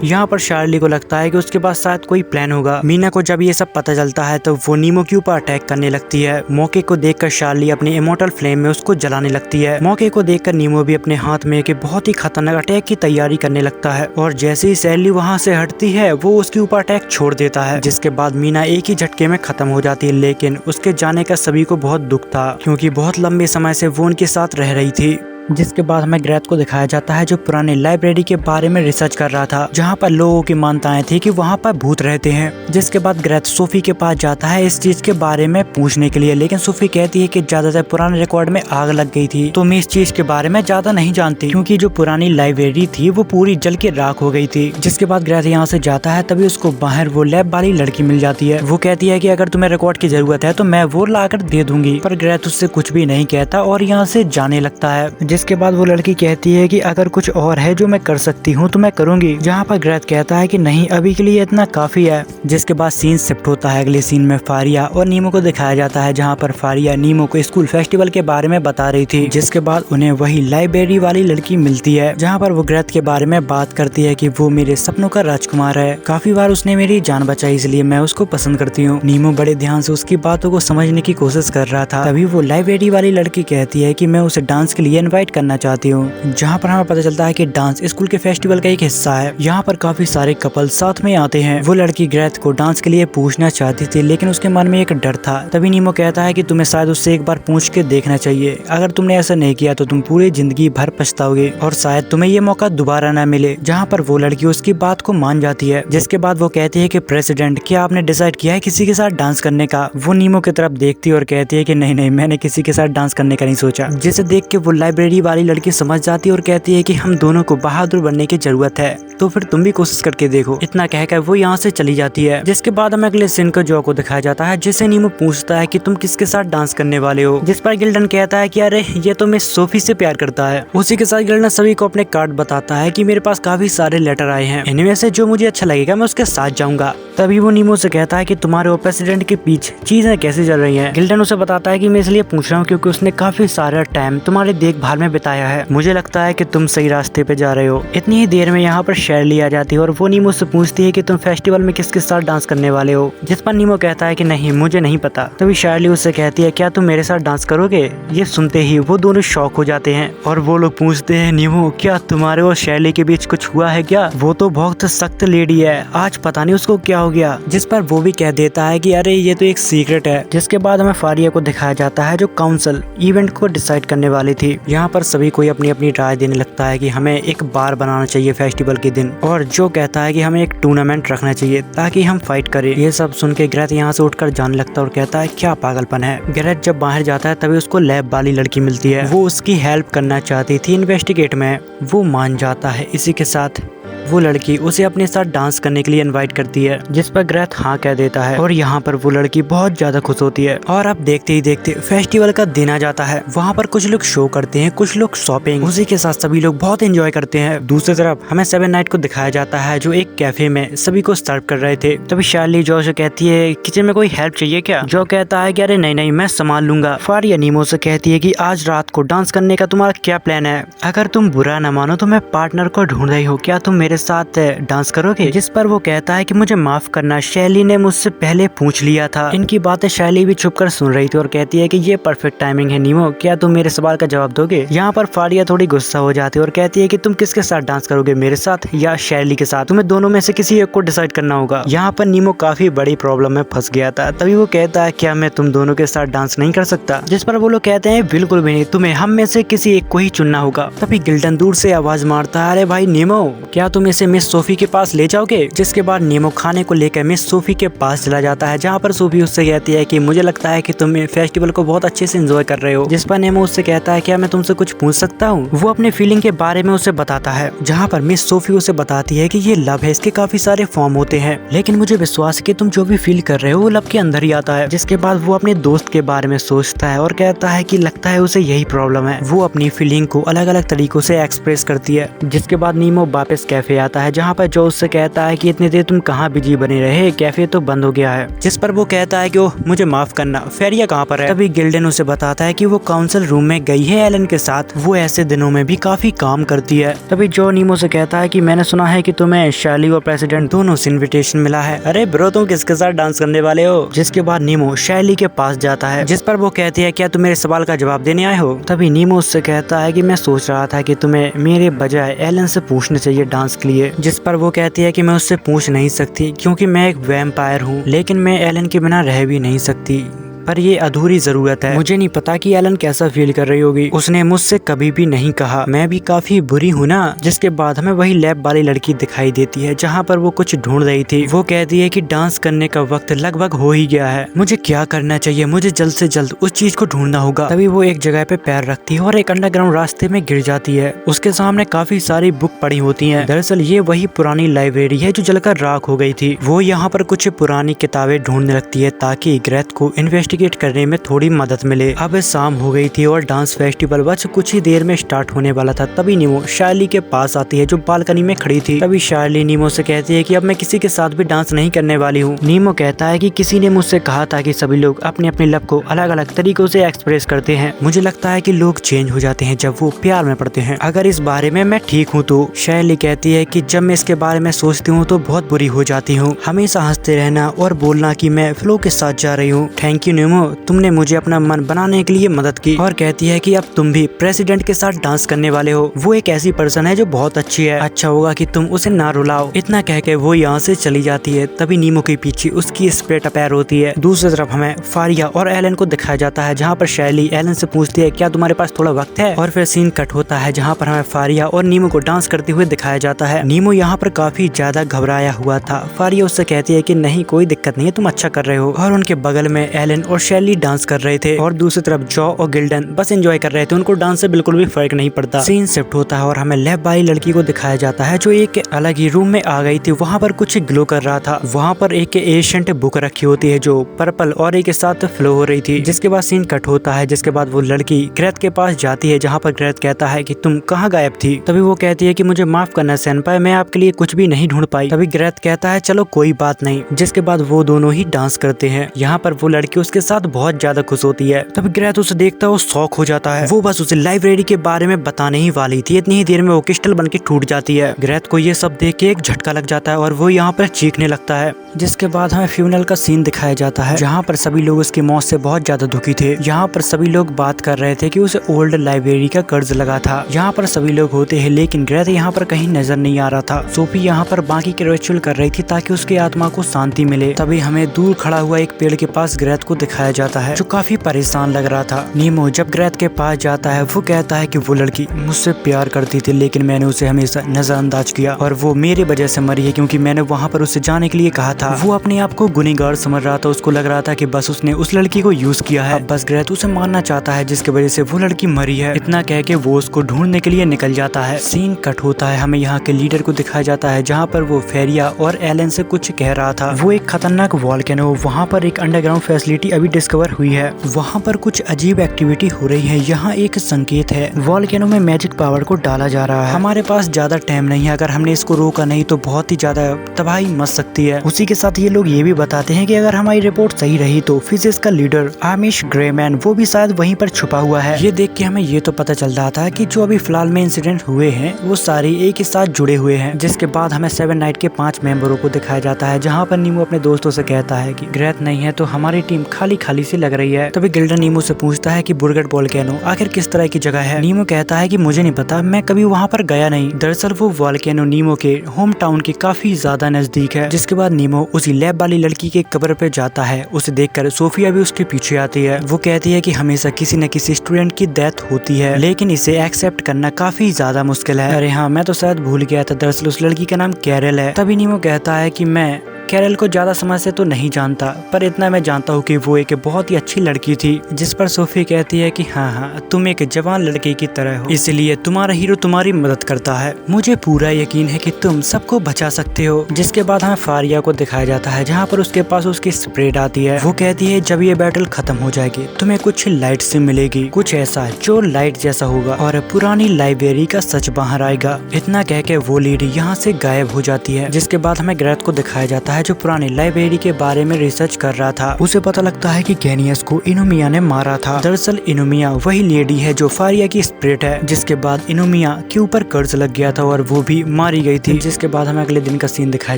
यहाँ पर शार्ली को लगता है कि उसके पास शायद कोई प्लान होगा। मीना को जब ये सब पता चलता है तो वो नीमो के ऊपर अटैक करने लगती है। मौके को देखकर शार्ली अपने इमॉर्टल फ्लेम में उसको जलाने लगती है। मौके को देखकर नीमो भी अपने हाथ में एक बहुत ही खतरनाक अटैक की तैयारी करने लगता है, और जैसे ही शार्ली वहाँ से हटती है वो उसके ऊपर अटैक छोड़ देता है। जिसके बाद मीना एक ही झटके में खत्म हो जाती है। लेकिन उसके जाने का सभी को बहुत दुख था, क्योंकि बहुत लंबे समय से वो उनके साथ रह रही थी। जिसके बाद हमें ग्रेथ को दिखाया जाता है, जो पुराने लाइब्रेरी के बारे में रिसर्च कर रहा था, जहाँ पर लोगों की मान्यताएं थी कि वहाँ पर भूत रहते हैं। जिसके बाद ग्रेथ सोफी के पास जाता है इस चीज के बारे में पूछने के लिए, लेकिन सोफी कहती है कि ज्यादातर पुराने रिकॉर्ड में आग लग गई थी, तो मैं इस चीज के बारे में ज्यादा नहीं जानती, क्योंकि जो पुरानी लाइब्रेरी थी वो पूरी जल के राख हो गई थी। जिसके बाद ग्रेथ यहाँ से जाता है, तभी उसको बाहर वो लैब वाली लड़की मिल जाती है। वो कहती है कि अगर तुम्हें रिकॉर्ड की जरूरत है तो मैं वो लाकर दे दूंगी, पर ग्रेथ उससे कुछ भी नहीं कहता और यहाँ से जाने लगता है। जिसके बाद वो लड़की कहती है कि अगर कुछ और है जो मैं कर सकती हूँ तो मैं करूंगी, जहाँ पर ग्रेथ कहता है कि नहीं, अभी के लिए इतना काफी है। जिसके बाद सीन शिफ्ट होता है अगले सीन में फारिया और नीमो को दिखाया जाता है, जहाँ पर फारिया नीमो को स्कूल फेस्टिवल के बारे में बता रही थी। जिसके बाद उन्हें वही लाइब्रेरी वाली लड़की मिलती है, जहाँ पर वो ग्रेथ के बारे में बात करती है कि वो मेरे सपनों का राजकुमार है, काफी बार उसने मेरी जान बचाई, इसलिए मैं उसको पसंद करती हूँ। नीमो बड़े ध्यान से उसकी बातों को समझने की कोशिश कर रहा था। तभी वो लाइब्रेरी वाली लड़की कहती है कि मैं उसे डांस के लिए इनवाइट करना चाहती हूँ, जहाँ पर हमें पता चलता है कि डांस स्कूल के फेस्टिवल का एक हिस्सा है। यहाँ पर काफी सारे कपल साथ में आते हैं। वो लड़की ग्रेथ को डांस के लिए पूछना चाहती थी, लेकिन उसके मन में एक डर था। तभी नीमो कहता है कि तुम्हें शायद उससे एक बार पूछ के देखना चाहिए, अगर तुमने ऐसा नहीं किया तो तुम पूरी जिंदगी भर पछताओगे और शायद तुम्हें ये मौका दोबारा न मिले। जहाँ पर वो लड़की उसकी बात को मान जाती है। जिसके बाद वो कहती है कि प्रेसिडेंट, क्या आपने डिसाइड किया है किसी के साथ डांस करने का? वो नीमो की तरफ देखती है और कहती है कि नहीं नहीं, मैंने किसी के साथ डांस करने का नहीं सोचा। जिसे देख के वो लाइब्रेरी वाली लड़की समझ जाती है और कहती है कि हम दोनों को बहादुर बनने की जरूरत है, तो फिर तुम भी कोशिश करके देखो। इतना कहकर वो यहाँ से चली जाती है। जिसके बाद हमें अगले सीन को जो को दिखाया जाता है, जिसे नीमो पूछता है कि तुम किसके साथ डांस करने वाले हो, जिस पर गिल्डन कहता है कि अरे ये तो मैं सोफी से प्यार करता है। उसी के साथ गिल्डन सभी को अपने कार्ड बताता है कि मेरे पास काफी सारे लेटर आए हैं, इनमें से जो मुझे अच्छा लगेगा मैं उसके साथ जाऊंगा। तभी वो नीमो से कहता है कि तुम्हारे और प्रेसिडेंट के पीछे चीजें कैसे चल रही हैं। गिल्डन उसे बताता है कि मैं इसलिए पूछ रहा हूँ क्योंकि उसने काफी सारा टाइम तुम्हारे देखभाल में बिताया है, मुझे लगता है कि तुम सही रास्ते पे जा रहे हो। इतनी ही देर में यहाँ पर शैरली आ जाती है और वो नीमो से पूछती है कि तुम फेस्टिवल में किसके साथ डांस करने वाले हो, जिस पर नीमो कहता है कि नहीं मुझे नहीं पता। तभी शैरली उससे कहती है क्या तुम मेरे साथ डांस करोगे। ये सुनते ही वो दोनों शॉक हो जाते हैं और वो लोग पूछते हैं नीमो क्या तुम्हारे और शैरली के बीच कुछ हुआ है क्या, वो तो बहुत सख्त लेडी है, आज पता नहीं उसको क्या हो गया। जिस पर वो भी कह देता है कि अरे ये तो एक सीक्रेट है। जिसके बाद हमें फारिया को दिखाया जाता है जो काउंसिल इवेंट को डिसाइड करने वाली थी। यहाँ पर सभी कोई अपनी अपनी राय देने लगता है कि हमें एक बार बनाना चाहिए फेस्टिवल के दिन, और जो कहता है कि हमें एक टूर्नामेंट रखना चाहिए ताकि हम फाइट करें। ये सब सुन के ग्रेथ यहाँ से उठकर जाने लगता है और कहता है क्या पागलपन है। ग्रेथ जब बाहर जाता है तभी उसको लैब वाली लड़की मिलती है, वो उसकी हेल्प करना चाहती थी इन्वेस्टिगेट में। वो मान जाता है। इसी के साथ वो लड़की उसे अपने साथ डांस करने के लिए इनवाइट करती है, जिस पर ग्रेथ हाँ कह देता है और यहाँ पर वो लड़की बहुत ज्यादा खुश होती है। और अब देखते ही देखते फेस्टिवल का दिन आ जाता है। वहाँ पर कुछ लोग शो करते हैं, कुछ लोग शॉपिंग, उसी के साथ सभी लोग बहुत एंजॉय करते हैं। दूसरी तरफ हमें 7 नाइट को दिखाया जाता है जो एक कैफे में सभी को सर्व कर रहे थे। तभी शैरली जो से कहती है किचन में कोई हेल्प चाहिए क्या। जो कहता है कि अरे नहीं नहीं मैं संभाल लूंगा। फारिया नीमो से कहती है कि आज रात को डांस करने का तुम्हारा क्या प्लान है, अगर तुम बुरा न मानो तो मैं पार्टनर को ढूंढ रही हूँ, क्या तुम मेरे साथ डांस करोगे। जिस पर वो कहता है कि मुझे माफ करना, शैली ने मुझसे पहले पूछ लिया था। इनकी बातें शैली भी छुपकर सुन रही थी और कहती है कि ये परफेक्ट टाइमिंग है नीमो, क्या तुम मेरे सवाल का जवाब दोगे। यहाँ पर फारिया थोड़ी गुस्सा हो जाती है और कहती है कि तुम किसके साथ डांस करोगे, मेरे साथ या शैली के साथ, तुम्हें दोनों में से किसी एक को डिसाइड करना होगा। यहाँ पर नीमो काफी बड़ी प्रॉब्लम में फंस गया था। तभी वो कहता है क्या मैं तुम दोनों के साथ डांस नहीं कर सकता। जिस पर वो लोग कहते हैं बिल्कुल भी नहीं, तुम्हें हम में से किसी एक को ही चुनना होगा। तभी गिल्डन दूर से आवाज मारता है अरे भाई नीमो क्या तुम इसे मिस सोफी के पास ले जाओगे। जिसके बाद नीमो खाने को लेकर मिस सोफी के पास चला जाता है, जहाँ पर सोफी उससे कहती है कि मुझे लगता है कि तुम फेस्टिवल को बहुत अच्छे से एंजॉय कर रहे हो। जिस पर नीमो उससे कहता है क्या मैं तुमसे कुछ पूछ सकता हूँ। वो अपने फीलिंग के बारे में उसे बताता है, जहाँ पर मिस सोफी उसे बताती है कि ये लव है, इसके काफी सारे फॉर्म होते हैं, लेकिन मुझे विश्वास है कि तुम जो भी फील कर रहे हो वो लव के अंदर ही आता है। जिसके बाद वो अपने दोस्त के बारे में सोचता है और कहता है कि लगता है उसे यही प्रॉब्लम है। वो अपनी फीलिंग को अलग अलग तरीकों से एक्सप्रेस करती है। जिसके बाद नीमो वापस कैफे आता है, जहाँ पर जो उससे कहता है कि इतनी देर तुम कहाँ बिजी बने रहे, कैफे तो बंद हो गया है। जिस पर वो कहता है कि ओह मुझे माफ करना, फेरिया कहाँ पर है। तभी गिल्डन उसे बताता है कि वो काउंसिल रूम में गई है एलन के साथ, वो ऐसे दिनों में भी काफी काम करती है। तभी जो नीमो से कहता है कि मैंने सुना है कि तुम्हें शैली और प्रेसिडेंट दोनों से इन्विटेशन मिला है, अरे ब्रो तुम किसके साथ डांस करने वाले हो। जिसके बाद नीमो शैली के पास जाता है, जिस पर वो कहती है क्या तुम मेरे सवाल का जवाब देने आए हो। तभी नीमो उससे कहता है कि मैं सोच रहा था कि तुम्हें मेरे बजाय एलन से पूछना चाहिए डांस के लिए। जिस पर वो कहती है कि मैं उससे पूछ नहीं सकती क्योंकि मैं एक वैम्पायर हूँ, लेकिन मैं एलन के बिना रह भी नहीं सकती, पर ये अधूरी जरूरत है। मुझे नहीं पता कि एलन कैसा फील कर रही होगी, उसने मुझसे कभी भी नहीं कहा, मैं भी काफी बुरी हूँ ना। जिसके बाद हमें वही लैब वाली लड़की दिखाई देती है, जहाँ पर वो कुछ ढूंढ रही थी। वो कहती है कि डांस करने का वक्त लगभग हो ही गया है, मुझे क्या करना चाहिए, मुझे जल्द से जल्द उस चीज को ढूंढना होगा। तभी वो एक जगह पे पैर रखती है और एक अंडरग्राउंड रास्ते में गिर जाती है। उसके सामने काफी सारी बुक पड़ी होती है। दरअसल ये वही पुरानी लाइब्रेरी है जो जलकर राख हो गई थी। वो यहाँ पर कुछ पुरानी किताबें ढूंढने लगती है ताकि ग्रेथ को इन्वेस्टिगेट करने में थोड़ी मदद मिले। अब शाम हो गई थी और डांस फेस्टिवल बस कुछ ही देर में स्टार्ट होने वाला था। तभी नीमो शार्ली के पास आती है जो बालकनी में खड़ी थी। तभी शार्ली नीमो से कहती है कि अब मैं किसी के साथ भी डांस नहीं करने वाली हूँ। नीमो कहता है कि किसी ने मुझसे कहा था कि सभी लोग अपने अपने लव को अलग अलग तरीकों से एक्सप्रेस करते हैं। मुझे लगता है कि लोग चेंज हो जाते हैं जब वो प्यार में पड़ते हैं। अगर इस बारे में मैं ठीक हूँ तो। शार्ली कहती है कि जब मैं इसके बारे में सोचती हूँ तो बहुत बुरी हो जाती हूँ। हमेशा हंसते रहना और बोलना कि मैं फ्लो के साथ जा रही हूँ। थैंक यू नीमो, तुमने मुझे अपना मन बनाने के लिए मदद की। और कहती है कि अब तुम भी प्रेसिडेंट के साथ डांस करने वाले हो। वो एक ऐसी पर्सन है जो बहुत अच्छी है, अच्छा होगा कि तुम उसे ना रुलाओ। इतना कह के वो यहाँ से चली जाती है। तभी नीमो के पीछे उसकी स्प्रेट अपेयर होती है। दूसरी तरफ हमें फारिया और एलन को दिखाया जाता है, जहाँ पर शैली एलन से पूछती है क्या तुम्हारे पास थोड़ा वक्त है। और फिर सीन कट होता है जहाँ पर हमें फारिया और नीमो को डांस करते हुए दिखाया जाता है। नीमो यहाँ पर काफी ज्यादा घबराया हुआ था। फारिया उससे कहती है कि नहीं कोई दिक्कत नहीं है, तुम अच्छा कर रहे हो। और उनके बगल में एलन और शैली डांस कर रहे थे और दूसरी तरफ जॉ और गिल्डन बस एंजॉय कर रहे थे, उनको डांस से बिल्कुल भी फर्क नहीं पड़ता। सीन शिफ्ट होता है और हमें लैब वाली लड़की को दिखाया जाता है जो एक अलग ही रूम में आ गई थी। वहाँ पर कुछ ग्लो कर रहा था। वहाँ पर एक एशियंट बुक रखी होती है जो पर्पल और एक साथ फ्लो हो रही थी। जिसके बाद सीन कट होता है, जिसके बाद वो लड़की ग्रेथ के पास जाती है, जहाँ पर ग्रेथ कहता है कि तुम कहाँ गायब थी। तभी वो कहती है कि मुझे माफ करना सेनपाई, मैं आपके लिए कुछ भी नहीं ढूंढ पाई। तभी ग्रेथ कहता है चलो कोई बात नहीं। जिसके बाद वो दोनों ही डांस करते हैं। यहाँ पर वो लड़की उसके उसके साथ बहुत ज्यादा खुश होती है। तब ग्रेथ उसे देखता है, वो शॉक हो जाता है। वो बस उसे लाइब्रेरी के बारे में बताने ही वाली थी, इतनी ही देर में वो क्रिस्टल बन के टूट जाती है। ग्रेथ को ये सब देख के एक झटका लग जाता है और वो यहाँ पर चीखने लगता है। जिसके बाद हमें फ्यूनरल का सीन दिखाया जाता है, जहाँ पर सभी लोग उसकी मौत से बहुत ज्यादा दुखी थे। यहाँ पर सभी लोग बात कर रहे थे कि उसे ओल्ड लाइब्रेरी का कर्ज लगा था। यहाँ पर सभी लोग होते हैं, लेकिन ग्रेथ यहाँ पर कहीं नजर नहीं आ रहा था। सोफी यहाँ पर बाकी के रिचुअल कर रही थी ताकि उसकी आत्मा को शांति मिले। तभी हमें दूर खड़ा हुआ एक पेड़ के पास ग्रेथ को दिखाया जाता है, जो काफी परेशान लग रहा था। नीमो जब ग्रेथ के पास जाता है, वो कहता है कि वो लड़की मुझसे प्यार करती थी, लेकिन मैंने उसे हमेशा नजरअंदाज किया और वो मेरी वजह से मरी है, क्योंकि मैंने वहाँ पर उसे जाने के लिए कहा था। वो अपने आप को गुनहगार समझ रहा था। उसको लग रहा था कि बस उसने उस लड़की को यूज किया है। अब बस ग्रेथ उसे मारना चाहता है, जिसकी वजह से वो लड़की मरी है। इतना कह के वो उसको ढूंढने के लिए निकल जाता है। सीन कट होता है, हमें यहाँ के लीडर को दिखाया जाता है, जहाँ पर वो फेरिया और एलन से कुछ कह रहा था। वो एक खतरनाक वॉल्केनो, वहाँ पर एक अंडरग्राउंड फैसिलिटी अभी डिस्कवर हुई है। वहाँ पर कुछ अजीब एक्टिविटी हो रही है। यहाँ एक संकेत है, वॉल्केनो में मैजिक पावर को डाला जा रहा है। हमारे पास ज्यादा टाइम नहीं है, अगर हमने इसको रोका नहीं तो बहुत ही ज्यादा तबाही मच सकती है। उसी के साथ ये लोग ये भी बताते हैं कि अगर हमारी रिपोर्ट सही रही तो फिजिक्स का लीडर आमिश ग्रेमैन वो भी शायद वहीं पर छुपा हुआ है। ये देख के हमें ये तो पता चल रहा था कि जो अभी फिलहाल में इंसिडेंट हुए हैं वो सारे एक ही साथ जुड़े हुए हैं। जिसके बाद हमें 7 नाइट के 5 मेंबरों को दिखाया जाता है, जहाँ पर नीमो अपने दोस्तों से कहता है कि ग्रेथ नहीं है तो हमारी टीम खाली खाली सी लग रही है। तभी गिल्डन नीमो से पूछता है कि बुर्गट वॉल्केनो आखिर किस तरह की जगह है। नीमो कहता है कि मुझे नहीं पता, मैं कभी वहाँ पर गया नहीं। दरअसल वो वॉल्केनो नीमो के होम टाउन के काफी ज्यादा नजदीक है। जिसके बाद नीमो उसी लैब वाली लड़की के कब्र पे जाता है। उसे देखकर सोफिया भी उसके पीछे आती है। वो कहती है कि हमेशा किसी न किसी स्टूडेंट की डेथ होती है, लेकिन इसे एक्सेप्ट करना काफी ज्यादा मुश्किल है। अरे हाँ, मैं तो शायद भूल गया था, दरअसल उस लड़की का नाम कैरल है। तभी नीमो कहता है कि मैं कैरल को ज्यादा समय से तो नहीं जानता, पर इतना मैं जानता हूँ कि वो एक बहुत ही अच्छी लड़की थी। जिस पर सोफी कहती है कि हाँ, तुम एक जवान लड़के की तरह हो, इसलिए तुम्हारा हीरो तुम्हारी मदद करता है। मुझे पूरा यकीन है कि तुम सबको बचा सकते हो। जिसके बाद हमें फारिया को दिखाया जाता है, जहाँ पर उसके पास उसकी स्प्रेड आती है। वो कहती है जब ये बैटल खत्म हो जाएगी तुम्हें कुछ लाइट से मिलेगी, कुछ ऐसा जो लाइट जैसा होगा और पुरानी लाइब्रेरी का सच बाहर आएगा। इतना कह के वो लेडी यहाँ से गायब हो जाती है। जिसके बाद हमें ग्रेथ को दिखाया जाता है, जो पुरानी लाइब्रेरी के बारे में रिसर्च कर रहा था। उसे पता लगता है कि गेनियस को इनोमिया ने मारा था। दरअसल इनोमिया वही लेडी है जो फारिया की स्पिरिट है। जिसके बाद इनोमिया के ऊपर कर्ज लग गया था और वो भी मारी गई थी। जिसके बाद हमें अगले दिन का सीन दिखाया